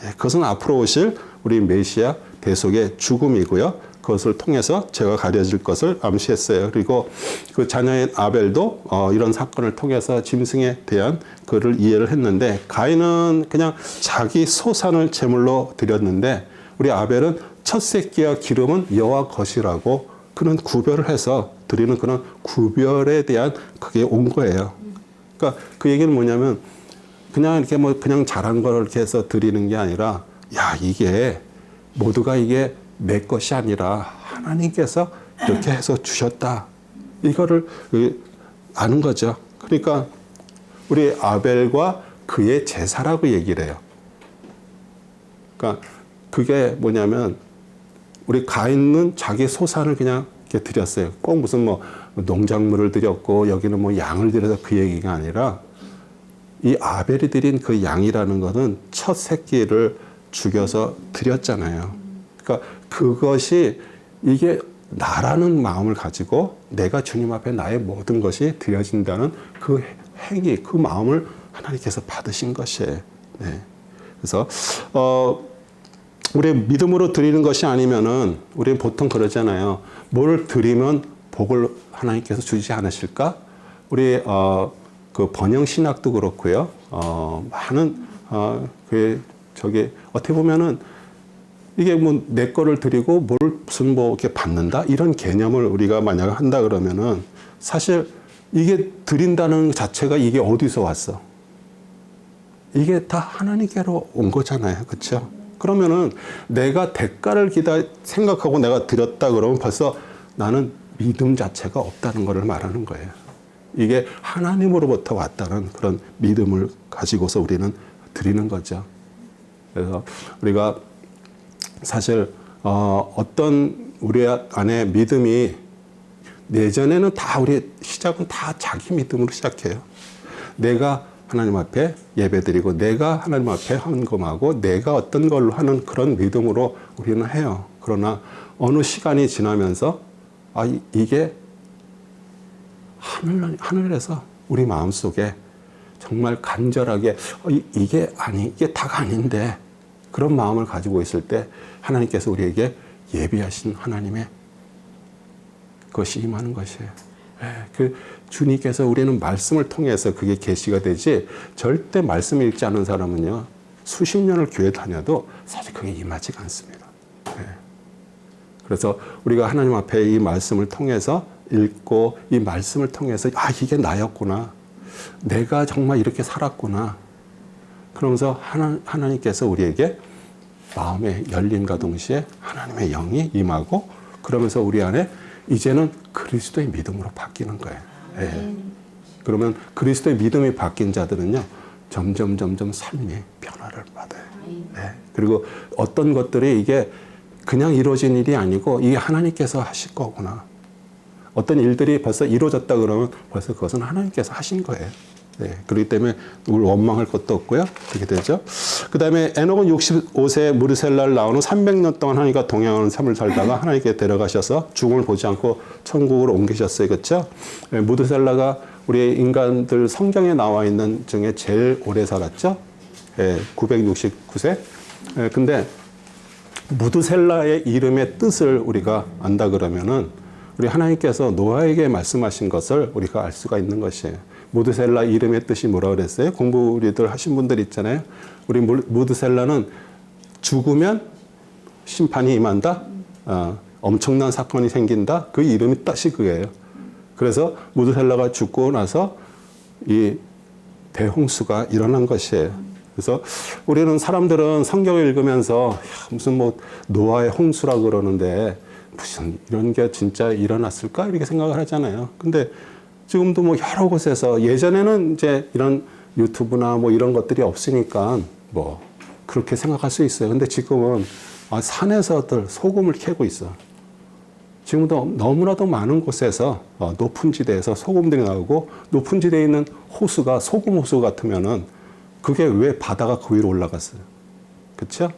예, 그것은 앞으로 오실 우리 메시아 대속의 죽음이고요. 그것을 통해서 죄가 가려질 것을 암시했어요. 그리고 그 자녀인 아벨도 이런 사건을 통해서 짐승에 대한 그를 이해를 했는데 가인은 그냥 자기 소산을 제물로 드렸는데 우리 아벨은 첫 새끼와 기름은 여호와 것이라고 그는 구별을 해서 드리는 그런 구별에 대한 그게 온 거예요. 그러니까 그 얘기는 뭐냐면 그냥 이렇게 그냥 잘한 거를 이렇게 해서 드리는 게 아니라 야, 이게 모두가 이게 내 것이 아니라 하나님께서 이렇게 해서 주셨다. 이거를 아는 거죠. 그러니까 우리 아벨과 그의 제사라고 얘기를 해요. 그러니까 그게 뭐냐면 우리 가인은 자기 소산을 그냥 이렇게 드렸어요. 꼭 무슨 농작물을 드렸고 여기는 양을 드려서 그 얘기가 아니라 이 아벨이 드린 그 양이라는 것은 첫 새끼를 죽여서 드렸잖아요. 그러니까 그것이 이게 나라는 마음을 가지고 내가 주님 앞에 나의 모든 것이 드려진다는 그 행위, 그 마음을 하나님께서 받으신 것이에요. 네. 그래서 우리 믿음으로 드리는 것이 아니면은 우리는 보통 그러잖아요. 뭘 드리면 복을 하나님께서 주지 않으실까? 우리 그 번영 신학도 그렇고요. 많은 어떻게 보면은 이게 내 거를 드리고 무슨 이렇게 받는다 이런 개념을 우리가 만약 한다 그러면은 사실 이게 드린다는 자체가 이게 어디서 왔어? 이게 다 하나님께로 온 거잖아요, 그렇죠? 그러면은 내가 대가를 생각하고 내가 드렸다 그러면 벌써 나는 믿음 자체가 없다는 것을 말하는 거예요. 이게 하나님으로부터 왔다는 그런 믿음을 가지고서 우리는 드리는 거죠. 그래서 우리가 사실 어떤 우리 안에 믿음이 내전에는 다 우리 시작은 다 자기 믿음으로 시작해요. 내가 하나님 앞에 예배드리고 내가 하나님 앞에 헌금하고 내가 어떤 걸로 하는 그런 믿음으로 우리는 해요. 그러나 어느 시간이 지나면서 이게 하늘에서 우리 마음속에 정말 간절하게 이게 다가 아닌데 그런 마음을 가지고 있을 때 하나님께서 우리에게 예비하신 하나님의 것이 임하는 것이에요. 그 주님께서 우리는 말씀을 통해서 그게 계시가 되지 절대 말씀 읽지 않은 사람은요 수십 년을 교회 다녀도 사실 그게 임하지가 않습니다. 그래서 우리가 하나님 앞에 이 말씀을 통해서 읽고 이 말씀을 통해서 이게 나였구나. 내가 정말 이렇게 살았구나. 그러면서 하나님께서 우리에게 마음의 열림과 동시에 하나님의 영이 임하고 그러면서 우리 안에 이제는 그리스도의 믿음으로 바뀌는 거예요. 그러면 그리스도의 믿음이 바뀐 자들은요 점점 삶이 변화를 받아요. 그리고 어떤 것들이 이게 그냥 이루어진 일이 아니고 이게 하나님께서 하실 거구나. 어떤 일들이 벌써 이루어졌다 그러면 벌써 그것은 하나님께서 하신 거예요. 그렇기 때문에 우리 원망할 것도 없고요. 그렇게 되죠. 그 다음에 에녹은 65세에 무드셀라를 낳은 후 300년 동안 하나님과 동행하는 삶을 살다가 하나님께 데려가셔서 죽음을 보지 않고 천국으로 옮기셨어요. 그렇죠? 무드셀라가 우리 인간들 성경에 나와 있는 중에 제일 오래 살았죠. 969세. 근데 무드셀라의 이름의 뜻을 우리가 안다 그러면은 우리 하나님께서 노아에게 말씀하신 것을 우리가 알 수가 있는 것이에요. 무드셀라 이름의 뜻이 뭐라고 그랬어요? 공부 우리들 하신 분들 있잖아요. 우리 무드셀라는 죽으면 심판이 임한다. 엄청난 사건이 생긴다. 그 이름이 뜻이 그거예요. 그래서 무드셀라가 죽고 나서 이 대홍수가 일어난 것이에요. 그래서 우리는 사람들은 성경을 읽으면서 무슨 노아의 홍수라 그러는데 무슨 이런 게 진짜 일어났을까 이렇게 생각을 하잖아요. 근데 지금도 여러 곳에서 예전에는 이제 이런 유튜브나 이런 것들이 없으니까 그렇게 생각할 수 있어요. 근데 지금은 산에서들 소금을 캐고 있어. 지금도 너무나도 많은 곳에서 높은 지대에서 소금들이 나오고 높은 지대에 있는 호수가 소금 호수 같으면은 그게 왜 바다가 그 위로 올라갔어요? 그렇죠?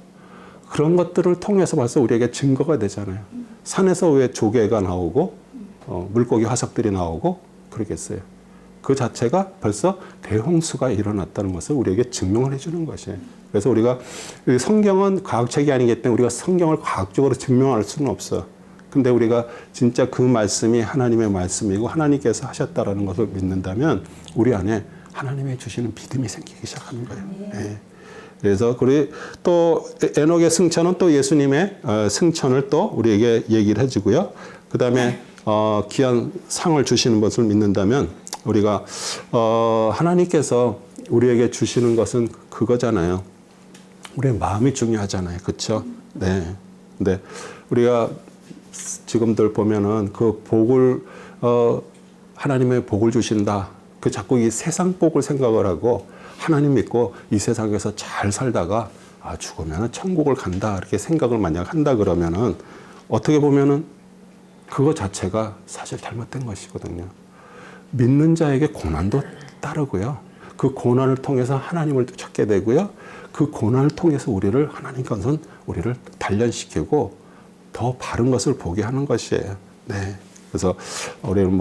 그런 것들을 통해서 벌써 우리에게 증거가 되잖아요. 산에서 왜 조개가 나오고 물고기 화석들이 나오고 그러겠어요. 그 자체가 벌써 대홍수가 일어났다는 것을 우리에게 증명을 해주는 것이에요. 그래서 우리가 성경은 과학책이 아니기 때문에 우리가 성경을 과학적으로 증명할 수는 없어. 근데 우리가 진짜 그 말씀이 하나님의 말씀이고 하나님께서 하셨다라는 것을 믿는다면 우리 안에 하나님의 주시는 믿음이 생기기 시작하는 거예요. 그래서 또 에녹의 승천은 또 예수님의 승천을 또 우리에게 얘기를 해주고요. 그 다음에 귀한 상을 주시는 것을 믿는다면 우리가 하나님께서 우리에게 주시는 것은 그거잖아요. 우리의 마음이 중요하잖아요. 그렇죠? 네. 근데 우리가 지금들 보면은 그 복을 하나님의 복을 주신다. 그 자꾸 이 세상 복을 생각을 하고 하나님 믿고 이 세상에서 잘 살다가 죽으면 천국을 간다 이렇게 생각을 만약 한다 그러면은 어떻게 보면은 그거 자체가 사실 잘못된 것이거든요. 믿는 자에게 고난도 따르고요. 그 고난을 통해서 하나님을 찾게 되고요. 그 고난을 통해서 하나님 것은 우리를 단련시키고 더 바른 것을 보게 하는 것이에요. 네. 그래서 우리는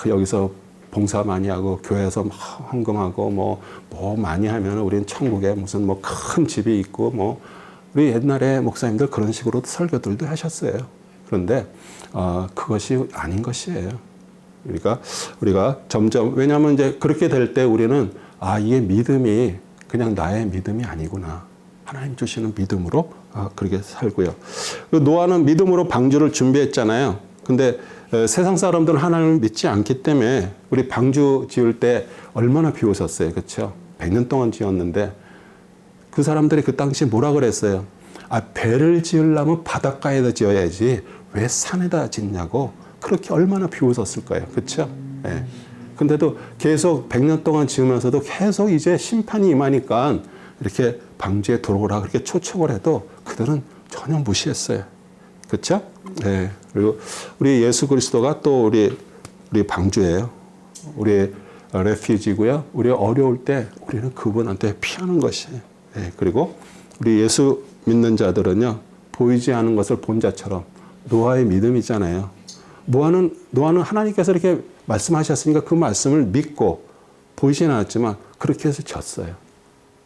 여기서 봉사 많이 하고 교회에서 헌금하고 많이 하면 우리는 천국에 무슨 큰 집이 있고 우리 옛날에 목사님들 그런 식으로 설교들도 하셨어요. 그런데 그것이 아닌 것이에요. 그러니까 우리가 점점 왜냐하면 이제 그렇게 될 때 우리는 이게 믿음이 그냥 나의 믿음이 아니구나. 하나님 주시는 믿음으로 그렇게 살고요. 노아는 믿음으로 방주를 준비했잖아요. 근데 세상 사람들은 하나님을 믿지 않기 때문에 우리 방주 지을 때 얼마나 비웃었어요. 그렇죠? 100년 동안 지었는데 그 사람들이 그 당시에 뭐라 그랬어요? 배를 지으려면 바닷가에다 지어야지 왜 산에다 짓냐고 그렇게 얼마나 비웃었을 거예요. 그렇죠? 네. 근데도 계속 100년 동안 지으면서도 계속 이제 심판이 임하니까 이렇게 방주에 들어오라 그렇게 초청을 해도 그들은 전혀 무시했어요. 그렇죠? 네. 그리고 우리 예수 그리스도가 또 우리 방주예요. 우리 레퓨지고요. 우리가 어려울 때 우리는 그분한테 피하는 것이. 예, 그리고 우리 예수 믿는 자들은요, 보이지 않은 것을 본 자처럼 노아의 믿음이잖아요. 노아는 하나님께서 이렇게 말씀하셨으니까 그 말씀을 믿고 보이지는 않았지만 그렇게 해서 졌어요.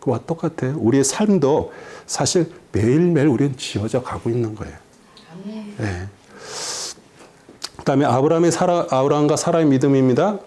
그와 똑같아요. 우리의 삶도 사실 매일매일 우리는 지어져 가고 있는 거예요. 네. 그다음에 아브라함과 사라의 믿음입니다.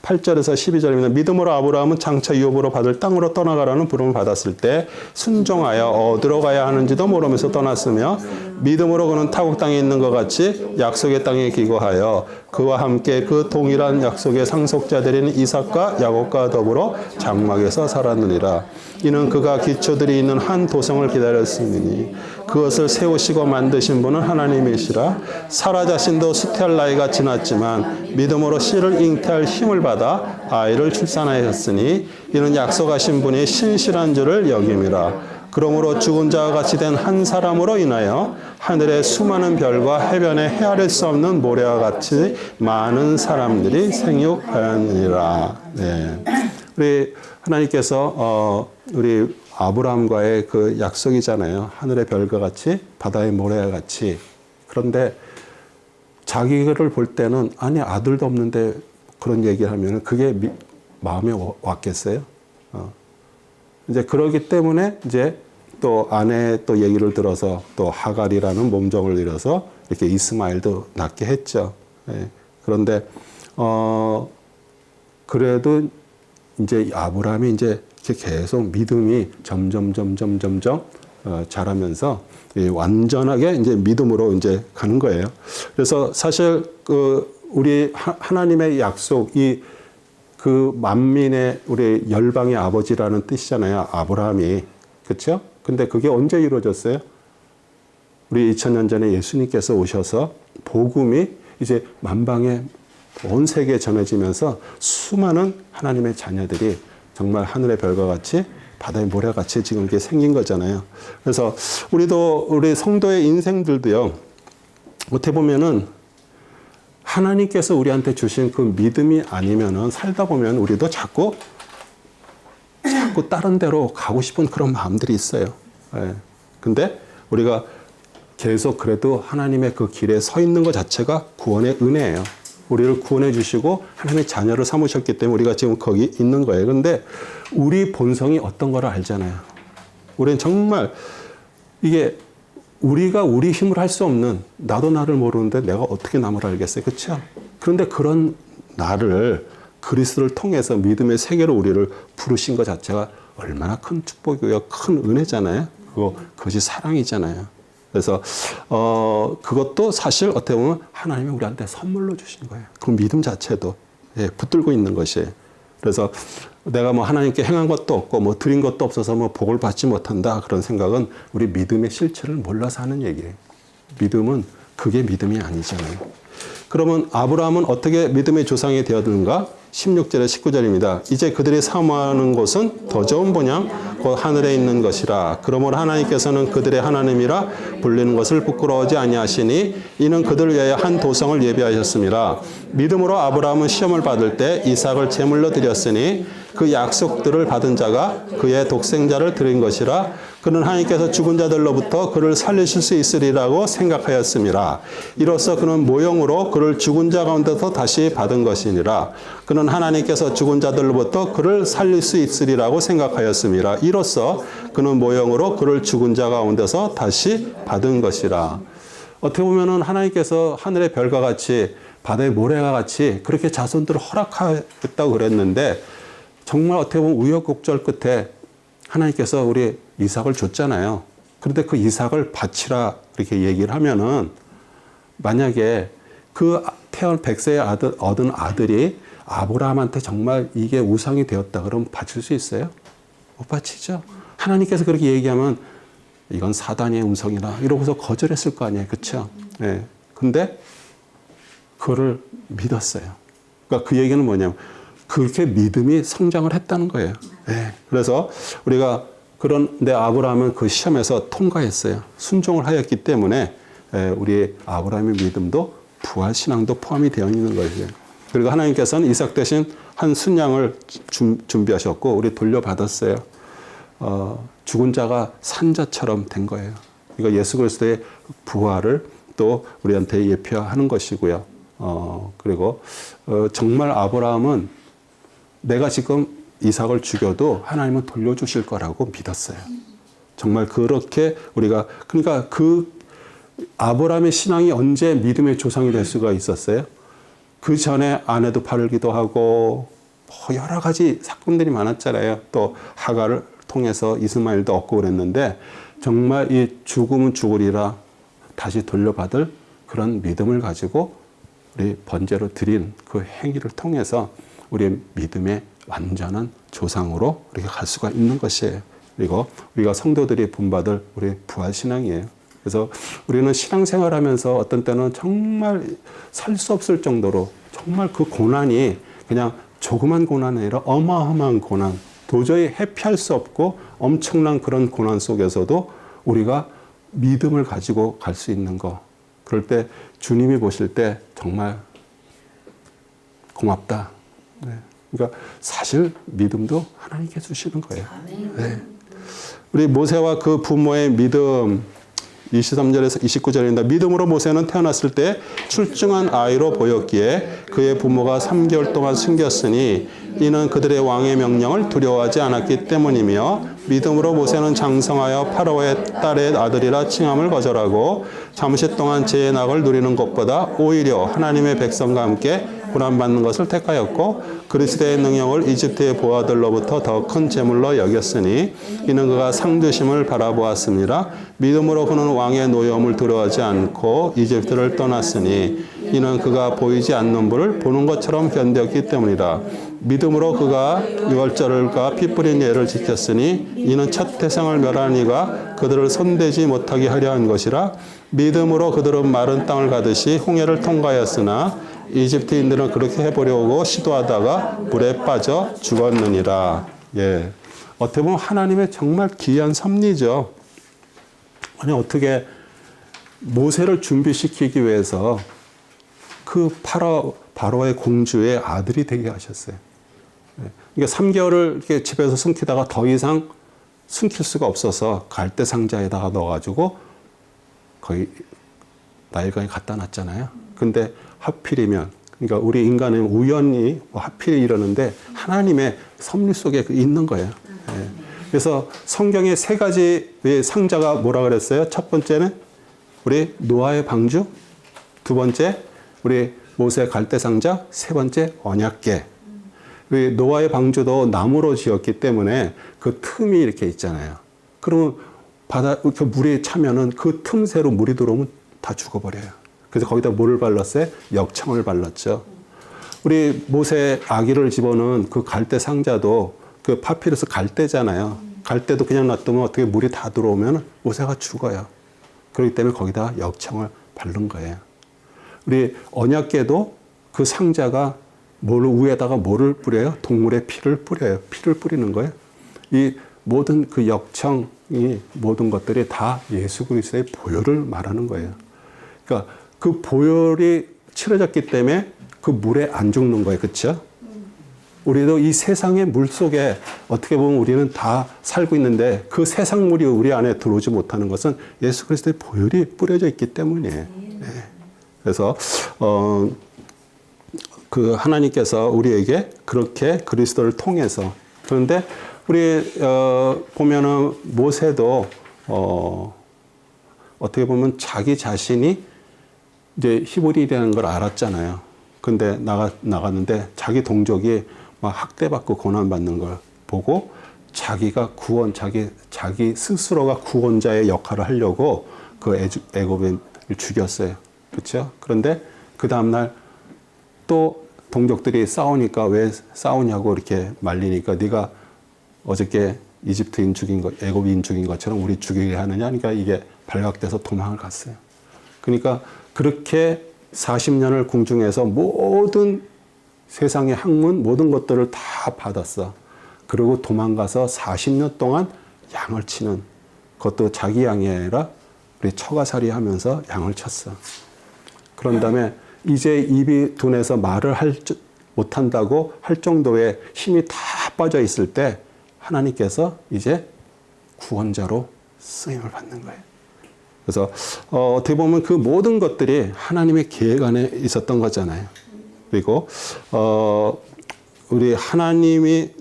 8절에서 12절입니다. 믿음으로 아브라함은 장차 유업으로 받을 땅으로 떠나가라는 부름을 받았을 때 순종하여 어디로 가야 하는지도 모르면서 떠났으며 믿음으로 그는 타국 땅에 있는 것 같이 약속의 땅에 기거하여 그와 함께 그 동일한 약속의 상속자들인 이삭과 야곱과 더불어 장막에서 살았느니라. 이는 그가 기초들이 있는 한 도성을 기다렸으니 그것을 세우시고 만드신 분은 하나님이시라. 사라 자신도 쇠퇴할 나이가 지났지만 믿음으로 씨를 잉태할 힘을 받아 아이를 출산하였으니 이는 약속하신 분이 신실한 줄을 여김이라. 그러므로 죽은 자와 같이 된 한 사람으로 인하여 하늘의 수많은 별과 해변에 헤아릴 수 없는 모래와 같이 많은 사람들이 생육하였느니라. 네. 우리 하나님께서 우리 아브라함과의 그 약속이잖아요. 하늘의 별과 같이 바다의 모래와 같이. 그런데 자기를 볼 때는 아니 아들도 없는데 그런 얘기를 하면 그게 마음에 왔겠어요? 이제 그러기 때문에 이제 또 아내 또 얘기를 들어서 또 하갈이라는 몸종을 잃어서 이렇게 이스마엘도 낳게 했죠. 예. 그런데 그래도 이제 아브라함이 이제 계속 믿음이 점점 자라면서 완전하게 이제 믿음으로 이제 가는 거예요. 그래서 사실 우리 하나님의 약속 그 만민의 우리 열방의 아버지라는 뜻이잖아요. 아브라함이. 그렇죠? 근데 그게 언제 이루어졌어요? 우리 2000년 전에 예수님께서 오셔서 복음이 이제 만방에 온 세계에 전해지면서 수많은 하나님의 자녀들이 정말 하늘의 별과 같이 바다의 모래같이 지금 이렇게 생긴 거잖아요. 그래서 우리 성도의 인생들도요, 어떻게 보면은 하나님께서 우리한테 주신 그 믿음이 아니면은 살다 보면 우리도 자꾸 다른 데로 가고 싶은 그런 마음들이 있어요. 예. 근데 우리가 계속 그래도 하나님의 그 길에 서 있는 것 자체가 구원의 은혜예요. 우리를 구원해 주시고 하나님의 자녀를 삼으셨기 때문에 우리가 지금 거기 있는 거예요. 근데 우리 본성이 어떤 거를 알잖아요. 우리는 정말 이게 우리가 우리 힘으로 할 수 없는, 나도 나를 모르는데 내가 어떻게 남을 알겠어요. 그렇죠? 그런데 그런 나를 그리스도를 통해서 믿음의 세계로 우리를 부르신 것 자체가 얼마나 큰 축복이고요. 큰 은혜잖아요. 그것이 사랑이잖아요. 그래서 그것도 사실 어떻게 보면 하나님이 우리한테 선물로 주신 거예요. 그 믿음 자체도 붙들고 있는 것이에요. 그래서 내가 뭐 하나님께 행한 것도 없고 뭐 드린 것도 없어서 뭐 복을 받지 못한다 그런 생각은 우리 믿음의 실체를 몰라서 하는 얘기예요. 믿음은 그게 믿음이 아니잖아요. 그러면 아브라함은 어떻게 믿음의 조상이 되었는가? 16절에 19절입니다. 이제 그들이 사모하는 곳은 더 좋은 본향 곧 하늘에 있는 것이라. 그러므로 하나님께서는 그들의 하나님이라 불리는 것을 부끄러워하지 아니하시니 이는 그들을 위하여 한 도성을 예비하셨습니다. 믿음으로 아브라함은 시험을 받을 때 이삭을 제물로 드렸으니 그 약속들을 받은 자가 그의 독생자를 드린 것이라. 그는 하나님께서 죽은 자들로부터 그를 살리실 수 있으리라고 생각하였습니다. 이로써 그는 모형으로 그를 죽은 자 가운데서 다시 받은 것이니라. 그는 하나님께서 죽은 자들로부터 그를 살릴 수 있으리라고 생각하였습니다. 이로써 그는 모형으로 그를 죽은 자 가운데서 다시 받은 것이라. 어떻게 보면은 하나님께서 하늘의 별과 같이 바다의 모래와 같이 그렇게 자손들을 허락하겠다고 그랬는데 정말 어떻게 보면 우여곡절 끝에 하나님께서 우리 이삭을 줬잖아요. 그런데 그 이삭을 바치라 이렇게 얘기를 하면은 만약에 그 태어난 100세에 얻은 아들이 아브라함한테 정말 이게 우상이 되었다 그러면 바칠 수 있어요? 못 바치죠. 하나님께서 그렇게 얘기하면 이건 사단의 음성이라 이러고서 거절했을 거 아니에요. 그렇죠? 네. 근데 그거를 믿었어요. 그러니까 그 얘기는 뭐냐면 그렇게 믿음이 성장을 했다는 거예요. 네. 그래서 우리가 그런데 아브라함은 그 시험에서 통과했어요. 순종을 하였기 때문에 우리 아브라함의 믿음도 부활신앙도 포함이 되어 있는 거예요. 그리고 하나님께서는 이삭 대신 한 순양을 준비하셨고 우리 돌려받았어요. 죽은 자가 산 자처럼 된 거예요. 이거 예수 그리스도의 부활을 또 우리한테 예표하는 것이고요. 그리고 정말 아브라함은 내가 지금 이삭을 죽여도 하나님은 돌려주실 거라고 믿었어요. 정말 그렇게 우리가 그러니까 그 아브라함의 신앙이 언제 믿음의 조상이 될 수가 있었어요? 그 전에 아내도 바르기도 하고 여러 가지 사건들이 많았잖아요. 또 하가를 통해서 이스마엘도 얻고 그랬는데 정말 이 죽음은 죽으리라 다시 돌려받을 그런 믿음을 가지고 우리 번제로 드린 그 행위를 통해서 우리의 믿음의 완전한 조상으로 우리가 갈 수가 있는 것이에요. 그리고 우리가 성도들이 본받을 우리의 부활신앙이에요. 그래서 우리는 신앙생활하면서 어떤 때는 정말 살 수 없을 정도로 정말 그 고난이 그냥 조그만 고난이 아니라 어마어마한 고난, 도저히 회피할 수 없고 엄청난 그런 고난 속에서도 우리가 믿음을 가지고 갈 수 있는 거. 그럴 때 주님이 보실 때 정말 고맙다. 네. 그러니까 사실 믿음도 하나님께 주시는 거예요. 네. 우리 모세와 그 부모의 믿음 23절에서 29절입니다. 믿음으로 모세는 태어났을 때 출중한 아이로 보였기에 그의 부모가 3개월 동안 숨겼으니 이는 그들의 왕의 명령을 두려워하지 않았기 때문이며 믿음으로 모세는 장성하여 파라오의 딸의 아들이라 칭함을 거절하고 잠시 동안 제 낙을 누리는 것보다 오히려 하나님의 백성과 함께 고난받는 것을 택하였고 그리스도의 능력을 이집트의 보아들로부터 더 큰 재물로 여겼으니 이는 그가 상주심을 바라보았습니다. 믿음으로 그는 왕의 노여움을 두려워하지 않고 이집트를 떠났으니 이는 그가 보이지 않는 불을 보는 것처럼 견뎠기 때문이다. 믿음으로 그가 유월절과 피 뿌린 예를 지켰으니 이는 첫 태생을 멸한 이가 그들을 손대지 못하게 하려 한 것이라. 믿음으로 그들은 마른 땅을 가듯이 홍해를 통과하였으나 이집트인들은 그렇게 해보려고 시도하다가 물에 빠져 죽었느니라. 예, 어떻게 보면 하나님의 정말 귀한 섭리죠. 아니 어떻게 모세를 준비시키기 위해서 그 바로의 공주의 아들이 되게 하셨어요. 그러니까 3개월을 이렇게 집에서 숨기다가 더 이상 숨길 수가 없어서 갈대 상자에다가 넣어가지고 거의 나일강에 갖다 놨잖아요. 근데 하필이면 그러니까 우리 인간은 우연히 하필 이러는데 하나님의 섭리 속에 있는 거예요. 예. 그래서 성경에 3가지의 상자가 뭐라 그랬어요? 첫 번째는 우리 노아의 방주, 두 번째 우리 모세 갈대 상자, 세 번째 언약궤. 노아의 방주도 나무로 지었기 때문에 그 틈이 이렇게 있잖아요. 그러면 그 물이 차면은 그 틈새로 물이 들어오면 다 죽어버려요. 그래서 거기다 뭐를 발랐어요? 역청을 발랐죠. 우리 모세 아기를 집어넣은 그 갈대 상자도 그 파피루스 갈대잖아요. 갈대도 그냥 놔두면 어떻게 물이 다 들어오면 모세가 죽어요. 그렇기 때문에 거기다 역청을 바른 거예요. 우리 언약궤도 그 상자가 위에다가 뭐를 뿌려요? 동물의 피를 뿌려요. 피를 뿌리는 거예요. 이 모든 그 역청이 모든 것들이 다 예수 그리스도의 보혈을 말하는 거예요. 그러니까 그 보혈이 치러졌기 때문에 그 물에 안 죽는 거예요. 그렇죠? 우리도 이 세상의 물 속에 어떻게 보면 우리는 다 살고 있는데 그 세상 물이 우리 안에 들어오지 못하는 것은 예수 그리스도의 보혈이 뿌려져 있기 때문이에요. 네. 그래서 그 하나님께서 우리에게 그렇게 그리스도를 통해서 그런데 우리 보면은 모세도 어떻게 보면 자기 자신이 이제 히브리라는 걸 알았잖아요. 근데 나갔는데 자기 동족이 막 학대받고 고난받는 걸 보고 자기가 자기 스스로가 구원자의 역할을 하려고 그 애굽인을 죽였어요. 그렇죠? 그런데 그 다음날 또 동족들이 싸우니까 왜 싸우냐고 이렇게 말리니까 네가 어저께 이집트인 죽인 것, 애굽인 죽인 것처럼 우리 죽이게 하느냐? 그러니까 이게 발각돼서 도망을 갔어요. 그러니까 그렇게 40년을 궁중에서 모든 세상의 학문, 모든 것들을 다 받았어. 그리고 도망가서 40년 동안 양을 치는, 그것도 자기 양이 아니라 우리 처가살이 하면서 양을 쳤어. 그런 다음에 이제 입이 둔해서 말을 할 못한다고 할 정도의 힘이 다 빠져 있을 때 하나님께서 이제 구원자로 쓰임을 받는 거예요. 그래서 어떻게 보면 그 모든 것들이 하나님의 계획 안에 있었던 거잖아요. 그리고 우리 하나님을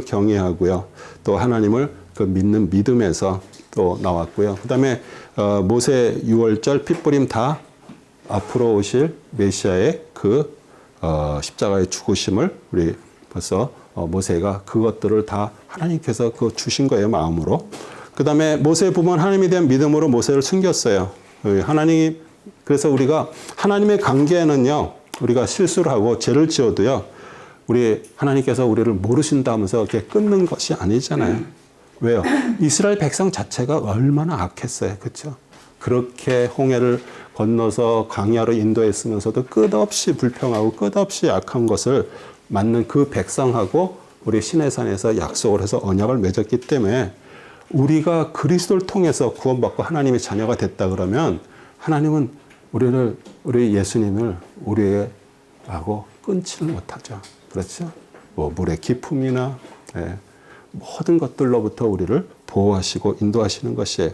경외하고요. 또 하나님을 그 믿는 믿음에서 또 나왔고요. 그다음에 모세 6월절 핏부림 다 앞으로 오실 메시아의 그 십자가의 죽으심을 우리 벌써 모세가 그것들을 다 하나님께서 그 주신 거예요, 마음으로. 그다음에 모세의 부모는 하나님에 대한 믿음으로 모세를 숨겼어요. 하나님, 그래서 우리가 하나님의 관계에는요, 우리가 실수를 하고 죄를 지어도요, 우리 하나님께서 우리를 모르신다면서 이렇게 끊는 것이 아니잖아요. 왜요? 이스라엘 백성 자체가 얼마나 악했어요. 그렇죠? 그렇게 홍해를 건너서 광야로 인도했으면서도 끝없이 불평하고 끝없이 악한 것을 맞는 그 백성하고 우리 시내산에서 약속을 해서 언약을 맺었기 때문에 우리가 그리스도를 통해서 구원받고 하나님의 자녀가 됐다 그러면 하나님은 우리 예수님을 우리하고 끊지를 못하죠. 그렇죠? 뭐 물의 기품이나 모든 것들로부터 우리를 보호하시고 인도하시는 것이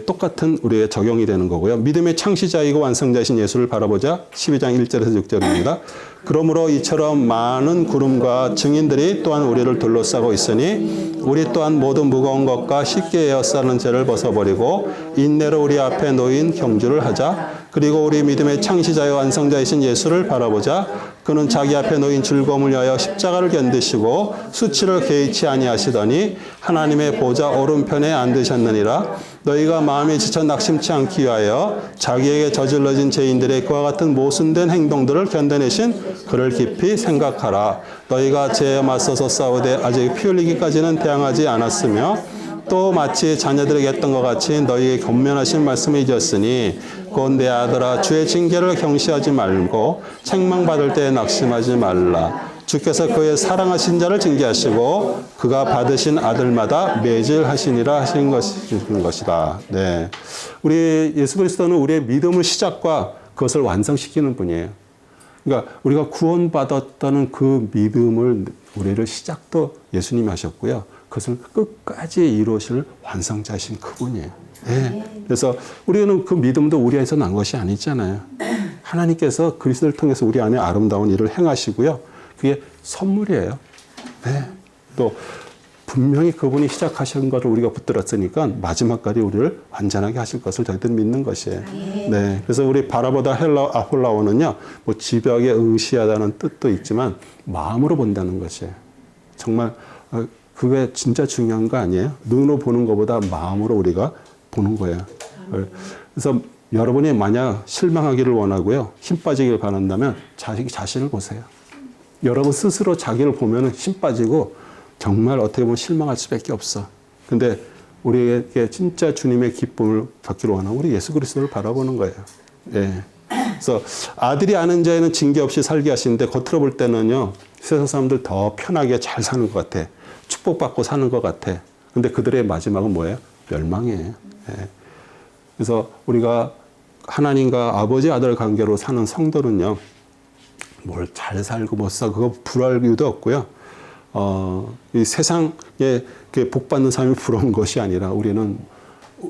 똑같은 우리의 적용이 되는 거고요. 믿음의 창시자이고 완성자이신 예수를 바라보자 12장 1절에서 6절입니다. 그러므로 이처럼 많은 구름과 증인들이 또한 우리를 둘러싸고 있으니 우리 또한 모든 무거운 것과 쉽게 에어싸는 죄를 벗어버리고 인내로 우리 앞에 놓인 경주를 하자. 그리고 우리 믿음의 창시자여 완성자이신 예수를 바라보자. 그는 자기 앞에 놓인 즐거움을 위하여 십자가를 견디시고 수치를 개의치 아니하시더니 하나님의 보좌 오른편에 앉으셨느니라. 너희가 마음이 지쳐 낙심치 않기 위하여 자기에게 저질러진 죄인들의 그와 같은 모순된 행동들을 견뎌내신 그를 깊이 생각하라. 너희가 죄에 맞서서 싸우되 아직 피 흘리기까지는 대항하지 않았으며 또 마치 자녀들에게 했던 것 같이 너희에게 권면하신 말씀을 잊었으니 곧 내 아들아 주의 징계를 경시하지 말고 책망받을 때에 낙심하지 말라. 주께서 그의 사랑하신 자를 징계하시고 그가 받으신 아들마다 매질하시니라 하신 것이다. 네, 우리 예수 그리스도는 우리의 믿음의 시작과 그것을 완성시키는 분이에요. 그러니까 우리가 구원받았다는 그 믿음을 우리를 시작도 예수님이 하셨고요. 그것을 끝까지 이루실 완성자신 그분이에요. 네. 그래서 우리는 그 믿음도 우리 안에서 난 것이 아니잖아요. 하나님께서 그리스도를 통해서 우리 안에 아름다운 일을 행하시고요. 그게 선물이에요. 네. 또 분명히 그분이 시작하신 것을 우리가 붙들었으니까 마지막까지 우리를 완전하게 하실 것을 저희들은 믿는 것이에요. 네. 그래서 우리 바라보다 아폴라오는요, 뭐 지벽에 응시하다는 뜻도 있지만 마음으로 본다는 것이에요. 정말 그게 진짜 중요한 거 아니에요? 눈으로 보는 것보다 마음으로 우리가 보는 거예요. 그래서 여러분이 만약 실망하기를 원하고요, 힘 빠지기를 바란다면 자기 자신을 보세요. 여러분 스스로 자기를 보면 힘 빠지고 정말 어떻게 보면 실망할 수밖에 없어. 근데 우리에게 진짜 주님의 기쁨을 받기로 원하는 우리 예수 그리스도를 바라보는 거예요. 예. 그래서 아들이 아는 자에는 징계 없이 살게 하시는데 겉으로 볼 때는요, 세상 사람들 더 편하게 잘 사는 것 같아. 축복받고 사는 것 같아. 근데 그들의 마지막은 뭐예요? 멸망이에요. 예. 그래서 우리가 하나님과 아버지 아들 관계로 사는 성도는요, 뭘 잘 살고 못 살고 그거 부러울 이유도 없고요. 이 세상에 복 받는 삶이 부러운 것이 아니라 우리는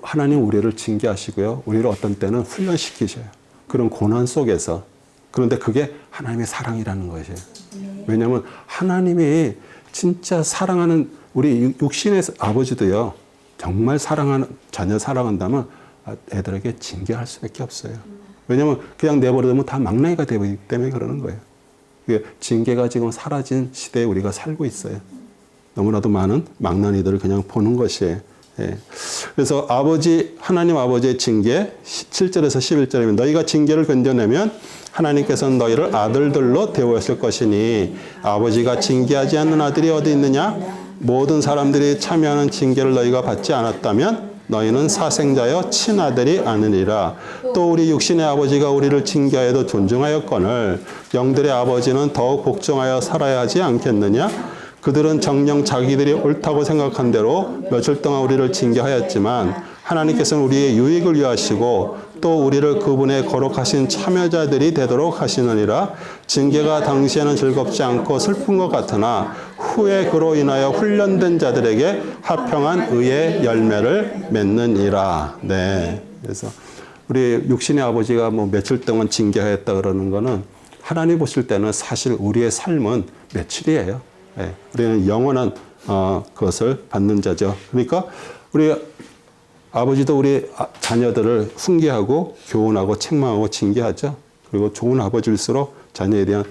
하나님 우리를 징계하시고요. 우리를 어떤 때는 훈련시키셔요. 그런 고난 속에서. 그런데 그게 하나님의 사랑이라는 것이에요. 왜냐하면 하나님이 진짜 사랑하는 우리 육신의 아버지도요, 정말 사랑하는 자녀 사랑한다면 애들에게 징계할 수밖에 없어요. 왜냐하면 그냥 내버려두면 다 망나니가 되기 때문에 그러는 거예요. 징계가 지금 사라진 시대에 우리가 살고 있어요. 너무나도 많은 망나니들을 그냥 보는 것이에요. 예. 그래서 하나님 아버지의 징계 7절에서 11절이면 너희가 징계를 견뎌내면 하나님께서는 너희를 아들들로 대우하실 것이니 아버지가 징계하지 않는 아들이 어디 있느냐? 모든 사람들이 참여하는 징계를 너희가 받지 않았다면 너희는 사생자여 친아들이 아니니라. 또 우리 육신의 아버지가 우리를 징계하여도 존중하였거늘 영들의 아버지는 더욱 복종하여 살아야 하지 않겠느냐? 그들은 정녕 자기들이 옳다고 생각한 대로 며칠 동안 우리를 징계하였지만 하나님께서는 우리의 유익을 위하시고 또 우리를 그분의 거룩하신 참여자들이 되도록 하시느니라. 징계가 당시에는 즐겁지 않고 슬픈 것 같으나 후에 그로 인하여 훈련된 자들에게 화평한 의의 열매를 맺느니라. 네. 그래서 우리 육신의 아버지가 뭐 며칠 동안 징계했다 그러는 거는 하나님 보실 때는 사실 우리의 삶은 며칠이에요. 네. 우리는 영원한 그것을 받는 자죠. 그러니까 우리 아버지도 우리 자녀들을 훈계하고 교훈하고 책망하고 징계하죠. 그리고 좋은 아버지일수록 자녀에 대한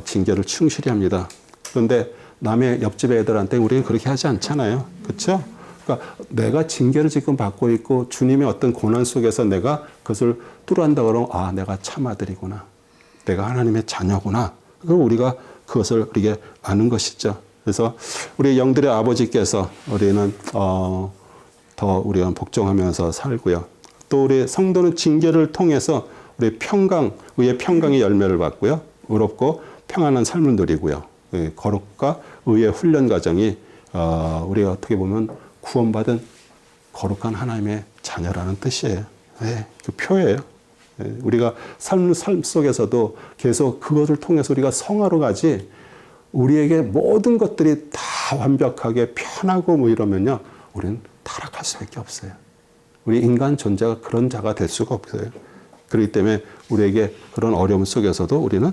징계를 충실히 합니다. 그런데 남의 옆집 애들한테 우리는 그렇게 하지 않잖아요. 그렇죠? 그러니까 내가 징계를 지금 받고 있고 주님의 어떤 고난 속에서 내가 그것을 뚫어한다 그러면 아, 내가 참 아들이구나. 내가 하나님의 자녀구나. 그럼 우리가 그것을 우리에게 아는 것이죠. 그래서 우리 영들의 아버지께서 우리는 더 우리가 복종하면서 살고요. 또 우리 성도는 징계를 통해서 우리 의의 평강의 열매를 받고요. 의롭고 평안한 삶을 누리고요. 거룩과 의의 훈련 과정이 우리가 어떻게 보면 구원받은 거룩한 하나님의 자녀라는 뜻이에요. 네, 그 표예요. 우리가 삶 속에서도 계속 그것을 통해서 우리가 성화로 가지 우리에게 모든 것들이 다 완벽하게 편하고 뭐 이러면요. 우리는 타락할 수밖에 없어요. 우리 인간 존재가 그런 자가 될 수가 없어요. 그렇기 때문에 우리에게 그런 어려움 속에서도 우리는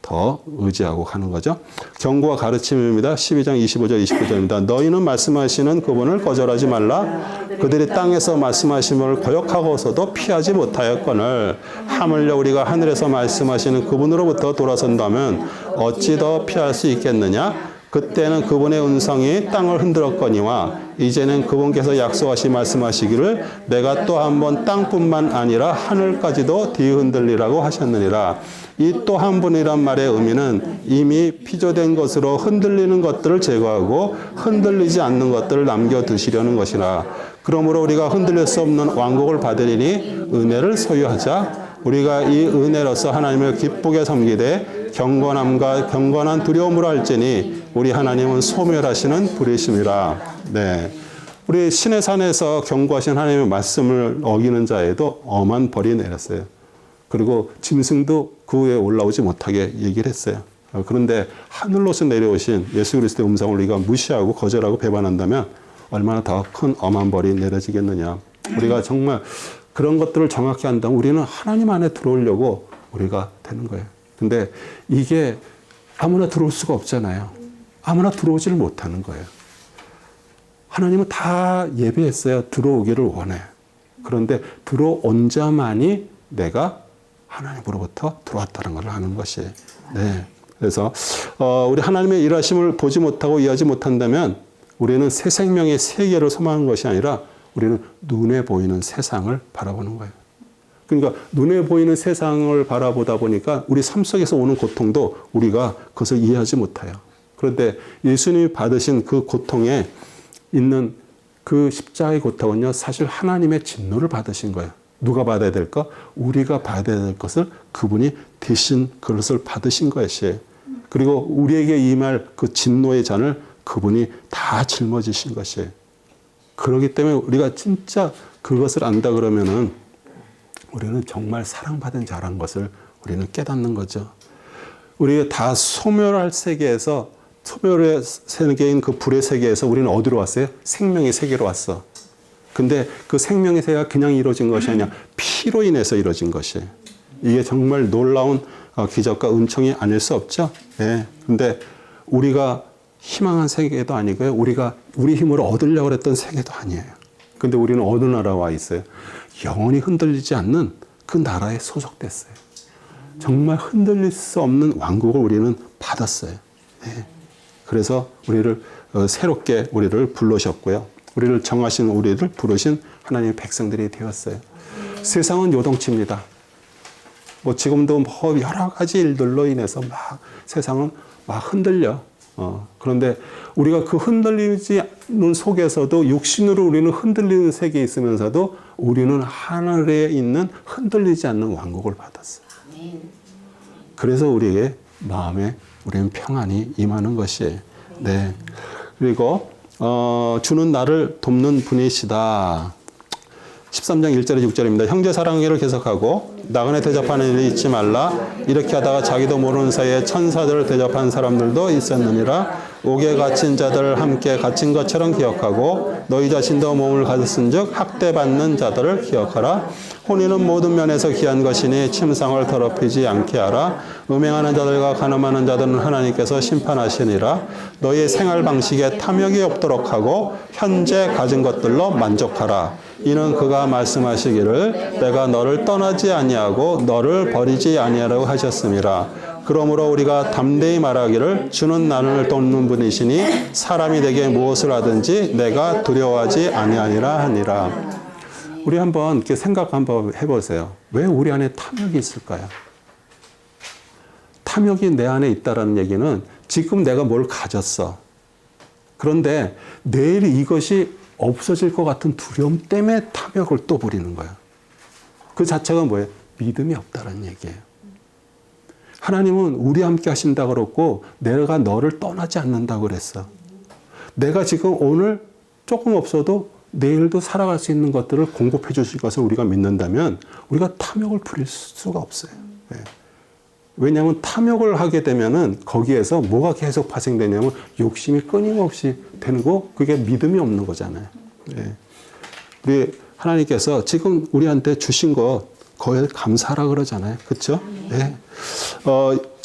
더 의지하고 가는 거죠. 경고와 가르침입니다. 12장 25절 29절입니다. 너희는 말씀하시는 그분을 거절하지 말라. 그들이 땅에서 말씀하심을 거역하고서도 피하지 못하였거늘 하물며 우리가 하늘에서 말씀하시는 그분으로부터 돌아선다면 어찌 더 피할 수 있겠느냐. 그때는 그분의 음성이 땅을 흔들었거니와 이제는 그분께서 약속하시 말씀하시기를 내가 또 한 번 땅뿐만 아니라 하늘까지도 뒤흔들리라고 하셨느니라. 이 또 한 분이란 말의 의미는 이미 피조된 것으로 흔들리는 것들을 제거하고 흔들리지 않는 것들을 남겨두시려는 것이라. 그러므로 우리가 흔들릴 수 없는 왕국을 받으리니 은혜를 소유하자. 우리가 이 은혜로서 하나님을 기쁘게 섬기되 경건함과 경건한 두려움으로 할지니 우리 하나님은 소멸하시는 불이심이라. 네, 우리 신의 산에서 경고하신 하나님의 말씀을 어기는 자에도 엄한 벌이 내렸어요. 그리고 짐승도 그 위에 올라오지 못하게 얘기를 했어요. 그런데 하늘로서 내려오신 예수 그리스도의 음성을 우리가 무시하고 거절하고 배반한다면 얼마나 더 큰 엄한 벌이 내려지겠느냐. 우리가 정말 그런 것들을 정확히 한다면 우리는 하나님 안에 들어오려고 우리가 되는 거예요. 근데 이게 아무나 들어올 수가 없잖아요. 아무나 들어오지를 못하는 거예요. 하나님은 다 예배했어요. 들어오기를 원해. 그런데 들어온 자만이 내가 하나님으로부터 들어왔다는 걸 아는 것이. 네. 그래서 우리 하나님의 일하심을 보지 못하고 이해하지 못한다면 우리는 새 생명의 세계를 소망하는 것이 아니라 우리는 눈에 보이는 세상을 바라보는 거예요. 그러니까 눈에 보이는 세상을 바라보다 보니까 우리 삶 속에서 오는 고통도 우리가 그것을 이해하지 못해요. 그런데 예수님이 받으신 그 고통에 있는 그 십자가의 고통은요, 사실 하나님의 진노를 받으신 거예요. 누가 받아야 될까? 우리가 받아야 될 것을 그분이 대신 그것을 받으신 것이에요. 그리고 우리에게 임할 그 진노의 잔을 그분이 다 짊어지신 것이에요. 그렇기 때문에 우리가 진짜 그것을 안다 그러면은 우리는 정말 사랑받은 자라는 것을 우리는 깨닫는 거죠. 우리가 다 소멸할 세계에서, 소멸의 세계인 그 불의 세계에서 우리는 어디로 왔어요? 생명의 세계로 왔어. 근데 그 생명의 세계가 그냥 이루어진 것이 아니라 피로 인해서 이루어진 것이에요. 이게 정말 놀라운 기적과 은총이 아닐 수 없죠. 예. 근데 우리가 희망한 세계도 아니고요. 우리가 우리 힘으로 얻으려고 했던 세계도 아니에요. 근데 우리는 어느 나라에 와 있어요? 영원히 흔들리지 않는 그 나라에 소속됐어요. 정말 흔들릴 수 없는 왕국을 우리는 받았어요. 네. 그래서 우리를 새롭게 우리를 부르셨고요. 우리를 정하신 우리를 부르신 하나님의 백성들이 되었어요. 세상은 요동칩니다. 뭐 지금도 뭐 여러 가지 일들로 인해서 막 세상은 막 흔들려. 그런데 우리가 그 흔들리는 속에서도 육신으로 우리는 흔들리는 세계에 있으면서도 우리는 하늘에 있는 흔들리지 않는 왕국을 받았어요. 그래서 우리의 마음에 우리는 평안이 임하는 것이에요. 네. 그리고 주는 나를 돕는 분이시다. 13장 1절에 6절입니다. 형제 사랑하기를 계속하고 나그네 대접하는 일이 잊지 말라. 이렇게 하다가 자기도 모르는 사이에 천사들을 대접한 사람들도 있었느니라. 옥에 갇힌 자들을 함께 갇힌 것처럼 기억하고 너희 자신도 몸을 가졌은즉 학대받는 자들을 기억하라. 혼인은 모든 면에서 귀한 것이니 침상을 더럽히지 않게 하라. 음행하는 자들과 간음하는 자들은 하나님께서 심판하시니라. 너희의 생활 방식에 탐욕이 없도록 하고 현재 가진 것들로 만족하라. 이는 그가 말씀하시기를 내가 너를 떠나지 아니하고 너를 버리지 아니하라고 하셨음이라. 그러므로 우리가 담대히 말하기를 주는 나를 돕는 분이시니 사람이 내게 무엇을 하든지 내가 두려워하지 아니하니라 하니라. 우리 한번 이렇게 생각 한번 해보세요. 왜 우리 안에 탐욕이 있을까요? 탐욕이 내 안에 있다라는 얘기는 지금 내가 뭘 가졌어. 그런데 내일 이것이 없어질 것 같은 두려움 때문에 탐욕을 또 부리는 거야. 그 자체가 뭐예요? 믿음이 없다라는 얘기예요. 하나님은 우리 함께 하신다고 그랬고 내가 너를 떠나지 않는다고 그랬어. 내가 지금 오늘 조금 없어도 내일도 살아갈 수 있는 것들을 공급해 주실 것을 우리가 믿는다면 우리가 탐욕을 부릴 수가 없어요. 네. 왜냐하면 탐욕을 하게 되면은 거기에서 뭐가 계속 발생되냐면 욕심이 끊임없이 되고 그게 믿음이 없는 거잖아요. 네. 우리 하나님께서 지금 우리한테 주신 것 거기에 감사하라 그러잖아요. 그렇죠? 네.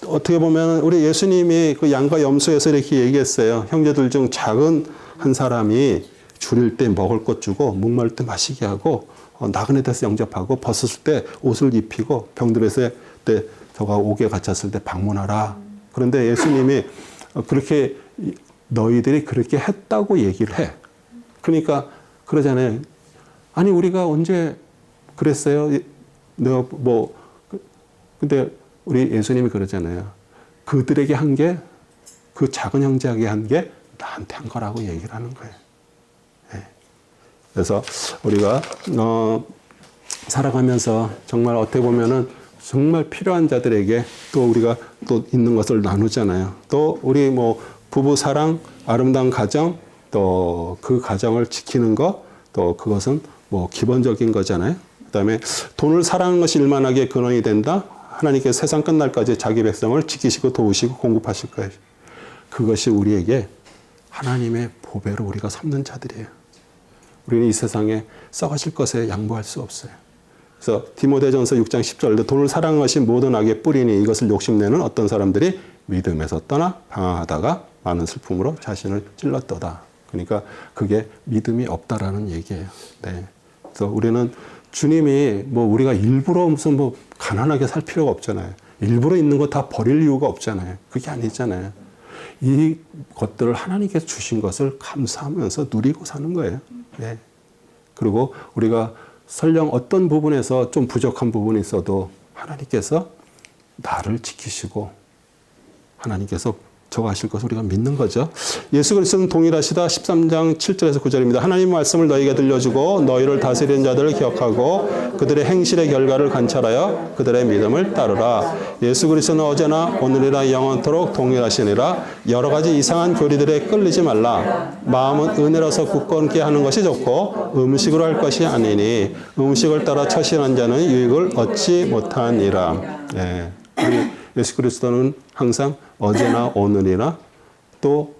어떻게 보면 우리 예수님이 그 양과 염소에서 이렇게 얘기했어요. 형제들 중 작은 한 사람이 줄일 때 먹을 것 주고 목마를 때 마시게 하고 나그네 돼서 영접하고 벗었을 때 옷을 입히고 병들었을 때 저가 옥에 갇혔을 때 방문하라. 그런데 예수님이 그렇게 너희들이 그렇게 했다고 얘기를 해. 그러니까 그러잖아요. 아니 우리가 언제 그랬어요? 내가 뭐 근데 우리 예수님이 그러잖아요. 그들에게 한 게 그 작은 형제에게 한 게 나한테 한 거라고 얘기를 하는 거예요. 네. 그래서 우리가 살아가면서 정말 어떻게 보면은 정말 필요한 자들에게 또 우리가 또 있는 것을 나누잖아요. 또 우리 뭐 부부 사랑, 아름다운 가정, 또 그 가정을 지키는 것, 또 그것은 뭐 기본적인 거잖아요. 그다음에 돈을 사랑하는 것이 일만하게 근원이 된다. 하나님께서 세상 끝날까지 자기 백성을 지키시고 도우시고 공급하실 거예요. 그것이 우리에게 하나님의 보배로 우리가 삼는 자들이에요. 우리는 이 세상에 썩어질 것에 양보할 수 없어요. 그래서 디모데전서 6장 10절 돈을 사랑하는 것이 모든 악의 뿌리니 이것을 욕심내는 어떤 사람들이 믿음에서 떠나 방황하다가 많은 슬픔으로 자신을 찔렀도다. 그러니까 그게 믿음이 없다라는 얘기예요. 네. 그래서 우리는 주님이 뭐 우리가 일부러 무슨 뭐 가난하게 살 필요가 없잖아요. 일부러 있는 거 다 버릴 이유가 없잖아요. 그게 아니잖아요. 이 것들을 하나님께서 주신 것을 감사하면서 누리고 사는 거예요. 네. 그리고 우리가 설령 어떤 부분에서 좀 부족한 부분이 있어도 하나님께서 나를 지키시고 하나님께서 저하실 것을 우리가 믿는 거죠. 예수 그리스도는 동일하시다. 13장 7절에서 9절입니다. 하나님 말씀을 너희에게 들려주고 너희를 다스리는 자들을 기억하고 그들의 행실의 결과를 관찰하여 그들의 믿음을 따르라. 예수 그리스도는 어제나 오늘이나 영원토록 동일하시니라. 여러 가지 이상한 교리들에 끌리지 말라. 마음은 은혜로서 굳건케 하는 것이 좋고 음식으로 할 것이 아니니 음식을 따라 처신한 자는 유익을 얻지 못하니라. 네. 우리 예수 그리스도는 항상 어제나 오늘이나 또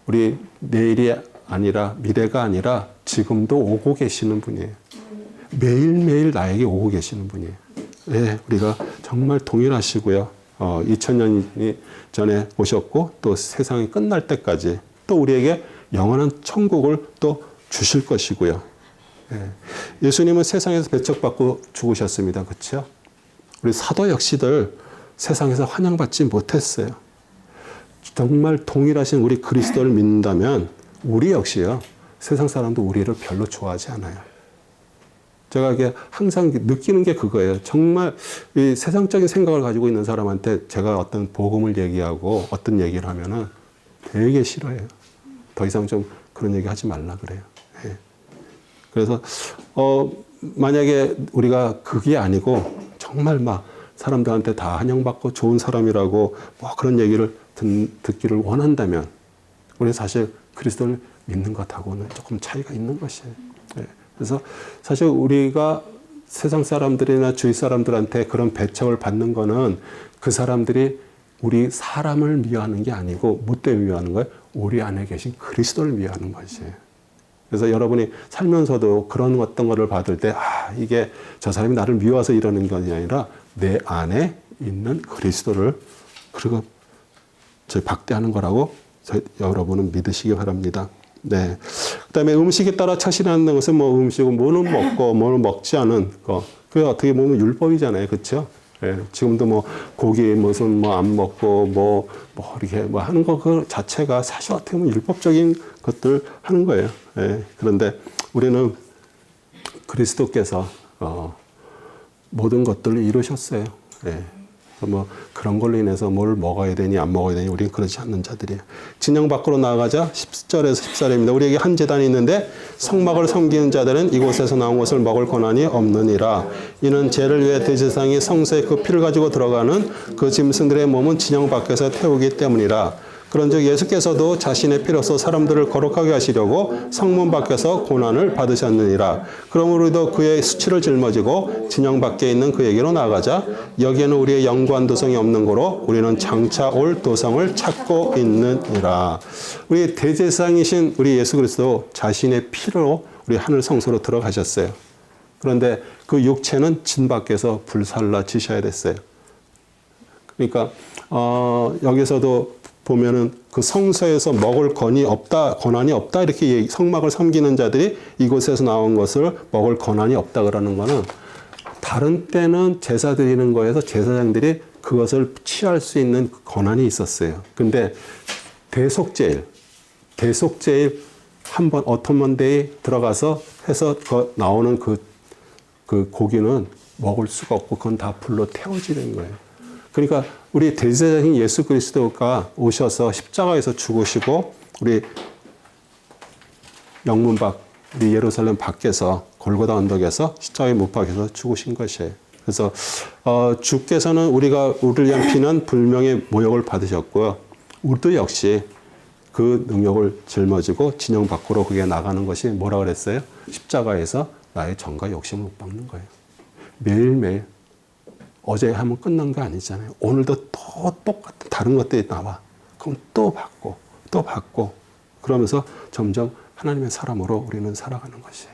우리 내일이 아니라 미래가 아니라 지금도 오고 계시는 분이에요. 매일매일 나에게 오고 계시는 분이에요. 네, 우리가 정말 동일하시고요. 2000년 전에 오셨고 또 세상이 끝날 때까지 또 우리에게 영원한 천국을 또 주실 것이고요. 네. 예수님은 세상에서 배척받고 죽으셨습니다. 그렇죠? 우리 사도 역시들 세상에서 환영받지 못했어요. 정말 동일하신 우리 그리스도를 믿는다면 우리 역시요. 세상 사람도 우리를 별로 좋아하지 않아요. 제가 이게 항상 느끼는 게 그거예요. 정말 이 세상적인 생각을 가지고 있는 사람한테 제가 어떤 복음을 얘기하고 어떤 얘기를 하면은 되게 싫어해요. 더 이상 좀 그런 얘기 하지 말라 그래요. 네. 그래서 만약에 우리가 그게 아니고 정말 막 사람들한테 다 환영받고 좋은 사람이라고 뭐 그런 얘기를 듣기를 원한다면 우리 사실 그리스도를 믿는 것하고는 조금 차이가 있는 것이에요. 네. 그래서 사실 우리가 세상 사람들이나 주위 사람들한테 그런 배척을 받는 거는 그 사람들이 우리 사람을 미워하는 게 아니고 뭐 때문에 미워하는 거예요? 우리 안에 계신 그리스도를 미워하는 것이. 그래서 여러분이 살면서도 그런 어떤 거를 받을 때, 이게 저 사람이 나를 미워서 이러는 것이 아니라 내 안에 있는 그리스도를 그리고 저희 박대하는 거라고 여러분은 믿으시기 바랍니다. 네. 그 다음에 음식에 따라 처신하는 것은 뭐 음식은 뭐는 먹고 뭐는 먹지 않은 거. 그게 어떻게 보면 율법이잖아요. 그렇죠? 예, 지금도 뭐 고기 무슨 뭐 안 먹고 뭐 이렇게 뭐 하는 거 그 자체가 사실 어떻게 보면 율법적인 것들 하는 거예요. 예, 그런데 우리는 그리스도께서 모든 것들을 이루셨어요. 예. 뭐 그런 걸로 인해서 뭘 먹어야 되니 안 먹어야 되니 우리는 그렇지 않는 자들이에요. 진영 밖으로 나아가자 10절에서 14절입니다. 우리에게 한 제단이 있는데 성막을 섬기는 자들은 이곳에서 나온 것을 먹을 권한이 없느니라. 이는 죄를 위해 대제사장이 성소에 그 피를 가지고 들어가는 그 짐승들의 몸은 진영 밖에서 태우기 때문이라. 그런즉 예수께서도 자신의 피로써 사람들을 거룩하게 하시려고 성문 밖에서 고난을 받으셨느니라. 그러므로 우리도 그의 수치를 짊어지고 진영 밖에 있는 그에게로 나아가자. 여기에는 우리의 영구한 도성이 없는 거로 우리는 장차 올 도성을 찾고 있느니라. 우리 대제사장이신 우리 예수 그리스도 자신의 피로 우리 하늘 성소로 들어가셨어요. 그런데 그 육체는 진 밖에서 불살라 지셔야 됐어요. 그러니까 여기서도 보면은 그 성소에서 먹을 권한이 없다 이렇게 성막을 섬기는 자들이 이곳에서 나온 것을 먹을 권한이 없다 그러는 거는 다른 때는 제사 드리는 거에서 제사장들이 그것을 취할 수 있는 권한이 있었어요. 근데 대속제일 한 번 어텀먼 데이 들어가서 해서 나오는 그 고기는 먹을 수가 없고 그건 다 불로 태워지는 거예요. 그러니까 우리 대제사장인 예수 그리스도가 오셔서 십자가에서 죽으시고 우리 영문 밖, 우리 예루살렘 밖에서 골고다 언덕에서 십자가에 못 박혀서 죽으신 것이에요. 그래서 주께서는 우리를 위한 피난 불명의 모욕을 받으셨고요. 우리도 역시 그 능력을 짊어지고 진영 밖으로 그게 나가는 것이 뭐라 그랬어요? 십자가에서 나의 정과 욕심을 못 박는 거예요. 매일매일 어제 하면 끝난 거 아니잖아요. 오늘도 또 똑같은 다른 것들이 나와. 그럼 또 받고 그러면서 점점 하나님의 사람으로 우리는 살아가는 것이에요.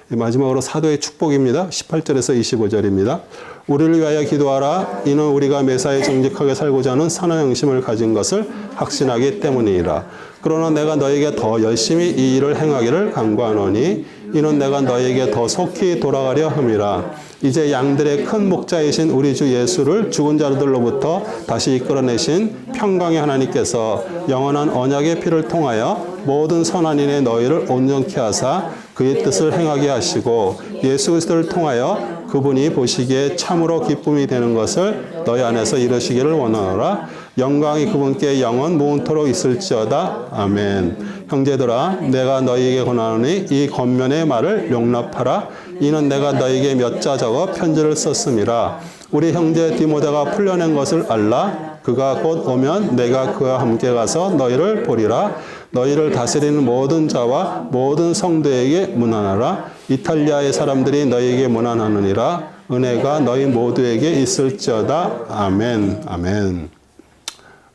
마지막으로 사도의 축복입니다. 18절에서 25절입니다. 우리를 위하여 기도하라. 이는 우리가 매사에 정직하게 살고자 하는 선한 양심을 가진 것을 확신하기 때문이라. 그러나 내가 너에게 더 열심히 이 일을 행하기를 간구하노니 이는 내가 너에게 더 속히 돌아가려 함이라. 이제 양들의 큰 목자이신 우리 주 예수를 죽은 자들로부터 다시 이끌어내신 평강의 하나님께서 영원한 언약의 피를 통하여 모든 선한 일에 너희를 온전케 하사 그의 뜻을 행하게 하시고 예수 그리스도를 통하여 그분이 보시기에 참으로 기쁨이 되는 것을 너희 안에서 이루시기를 원하노라. 영광이 그분께 영원 무은토록 있을지어다. 아멘. 형제들아 내가 너희에게 권하노니 이 겉면의 말을 용납하라. 이는 내가 너희에게 몇 자 적어 편지를 썼음이라. 우리 형제 디모데가 풀려낸 것을 알라. 그가 곧 오면 내가 그와 함께 가서 너희를 보리라. 너희를 다스리는 모든 자와 모든 성도에게 문안하라. 이탈리아의 사람들이 너희에게 문안하느니라. 은혜가 너희 모두에게 있을지어다. 아멘. 아멘.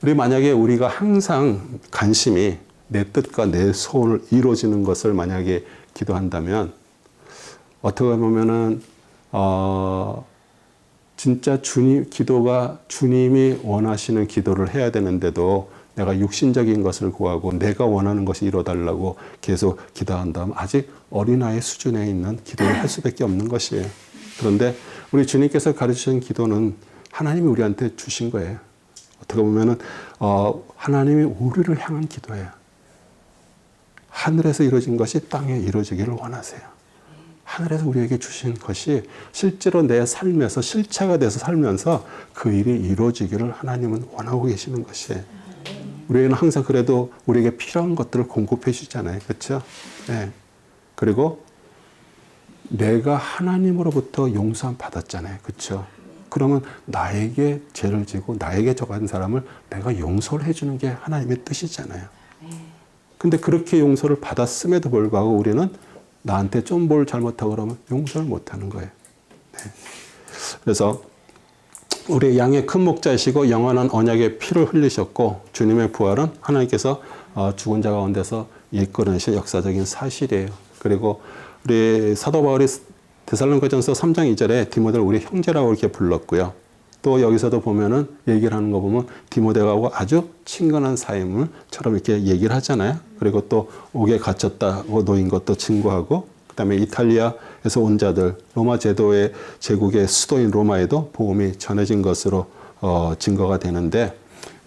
우리 만약에 우리가 항상 관심이 내 뜻과 내 소원을 이루어지는 것을 만약에 기도한다면 어떻게 보면은 진짜 기도가 주님이 원하시는 기도를 해야 되는데도 내가 육신적인 것을 구하고 내가 원하는 것이 이루어달라고 계속 기도한다면 아직 어린아이 수준에 있는 기도를 할 수밖에 없는 것이에요. 그런데 우리 주님께서 가르치신 기도는 하나님이 우리한테 주신 거예요. 어떻게 보면은 하나님이 우리를 향한 기도예요. 하늘에서 이루어진 것이 땅에 이루어지기를 원하세요. 하늘에서 우리에게 주신 것이 실제로 내 삶에서 실체가 돼서 살면서 그 일이 이루어지기를 하나님은 원하고 계시는 것이에요. 우리에게는 항상 그래도 우리에게 필요한 것들을 공급해 주잖아요. 그렇죠? 네. 그리고 내가 하나님으로부터 용서함 받았잖아요. 그렇죠? 그러면 나에게 죄를 지고 나에게 저간 사람을 내가 용서를 해주는 게 하나님의 뜻이잖아요. 근데 그렇게 용서를 받았음에도 불구하고 우리는 나한테 좀 뭘 잘못하고 그러면 용서를 못하는 거예요. 네. 그래서 우리 양의 큰 목자이시고 영원한 언약의 피를 흘리셨고 주님의 부활은 하나님께서 죽은 자 가운데서 이끌어내신 역사적인 사실이에요. 그리고 우리 사도 바울이 데살로니가전서 3장 2절에 디모데를 우리 형제라고 이렇게 불렀고요. 또 여기서도 보면은 얘기를 하는 거 보면 디모데하고 아주 친근한 사이물처럼 이렇게 얘기를 하잖아요. 그리고 또 옥에 갇혔다고 놓인 것도 증거하고, 그다음에 이탈리아에서 온 자들, 로마 제도의 제국의 수도인 로마에도 복음이 전해진 것으로 증거가 되는데,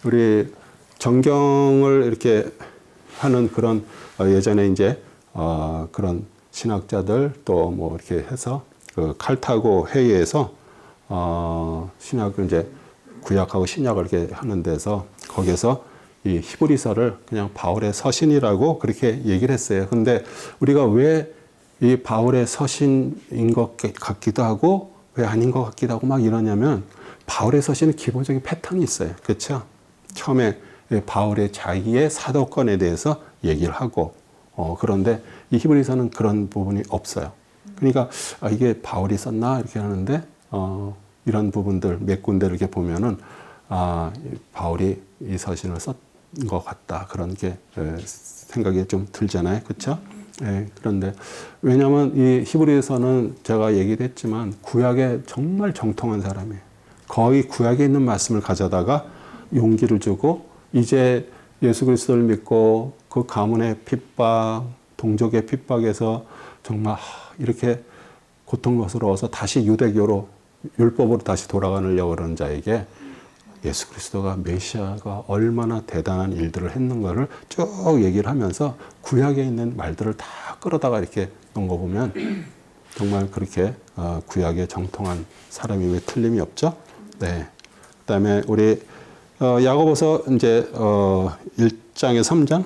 우리 정경을 이렇게 하는 그런 예전에 이제 그런 신학자들 또 뭐 이렇게 해서 그 칼타고 회의에서 신학을 이제 구약하고 신약을 이렇게 하는 데서 거기서 이 히브리서를 그냥 바울의 서신이라고 그렇게 얘기를 했어요. 근데 우리가 왜 이 바울의 서신인 것 같기도 하고 왜 아닌 것 같기도 하고 막 이러냐면, 바울의 서신은 기본적인 패턴이 있어요. 그렇죠? 처음에 바울의 자기의 사도권에 대해서 얘기를 하고, 그런데 이 히브리서는 그런 부분이 없어요. 그러니까 이게 바울이 썼나 이렇게 하는데 이런 부분들 몇 군데를 이렇게 보면은 바울이 이 서신을 썼 것 같다, 그런 게 생각이 좀 들잖아요. 그렇죠? 그런데 왜냐하면 이 히브리서는 제가 얘기를 했지만 구약에 정말 정통한 사람이에요. 거의 구약에 있는 말씀을 가져다가 용기를 주고, 이제 예수 그리스도를 믿고 그 가문의 핍박, 동족의 핍박에서 정말 이렇게 고통스러워서 다시 유대교로, 율법으로 다시 돌아가려고 하는 자에게 예수 그리스도가 메시아가 얼마나 대단한 일들을 했는가를 쭉 얘기를 하면서 구약에 있는 말들을 다 끌어다가 이렇게 놓은 거 보면 정말 그렇게 구약에 정통한 사람이 왜 틀림이 없죠? 네. 그다음에 우리 야고보서 이제 1장에 3장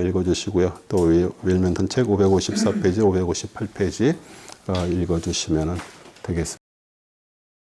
읽어주시고요. 또 윌멘턴 책 554페이지, 558페이지 읽어주시면 되겠습니다.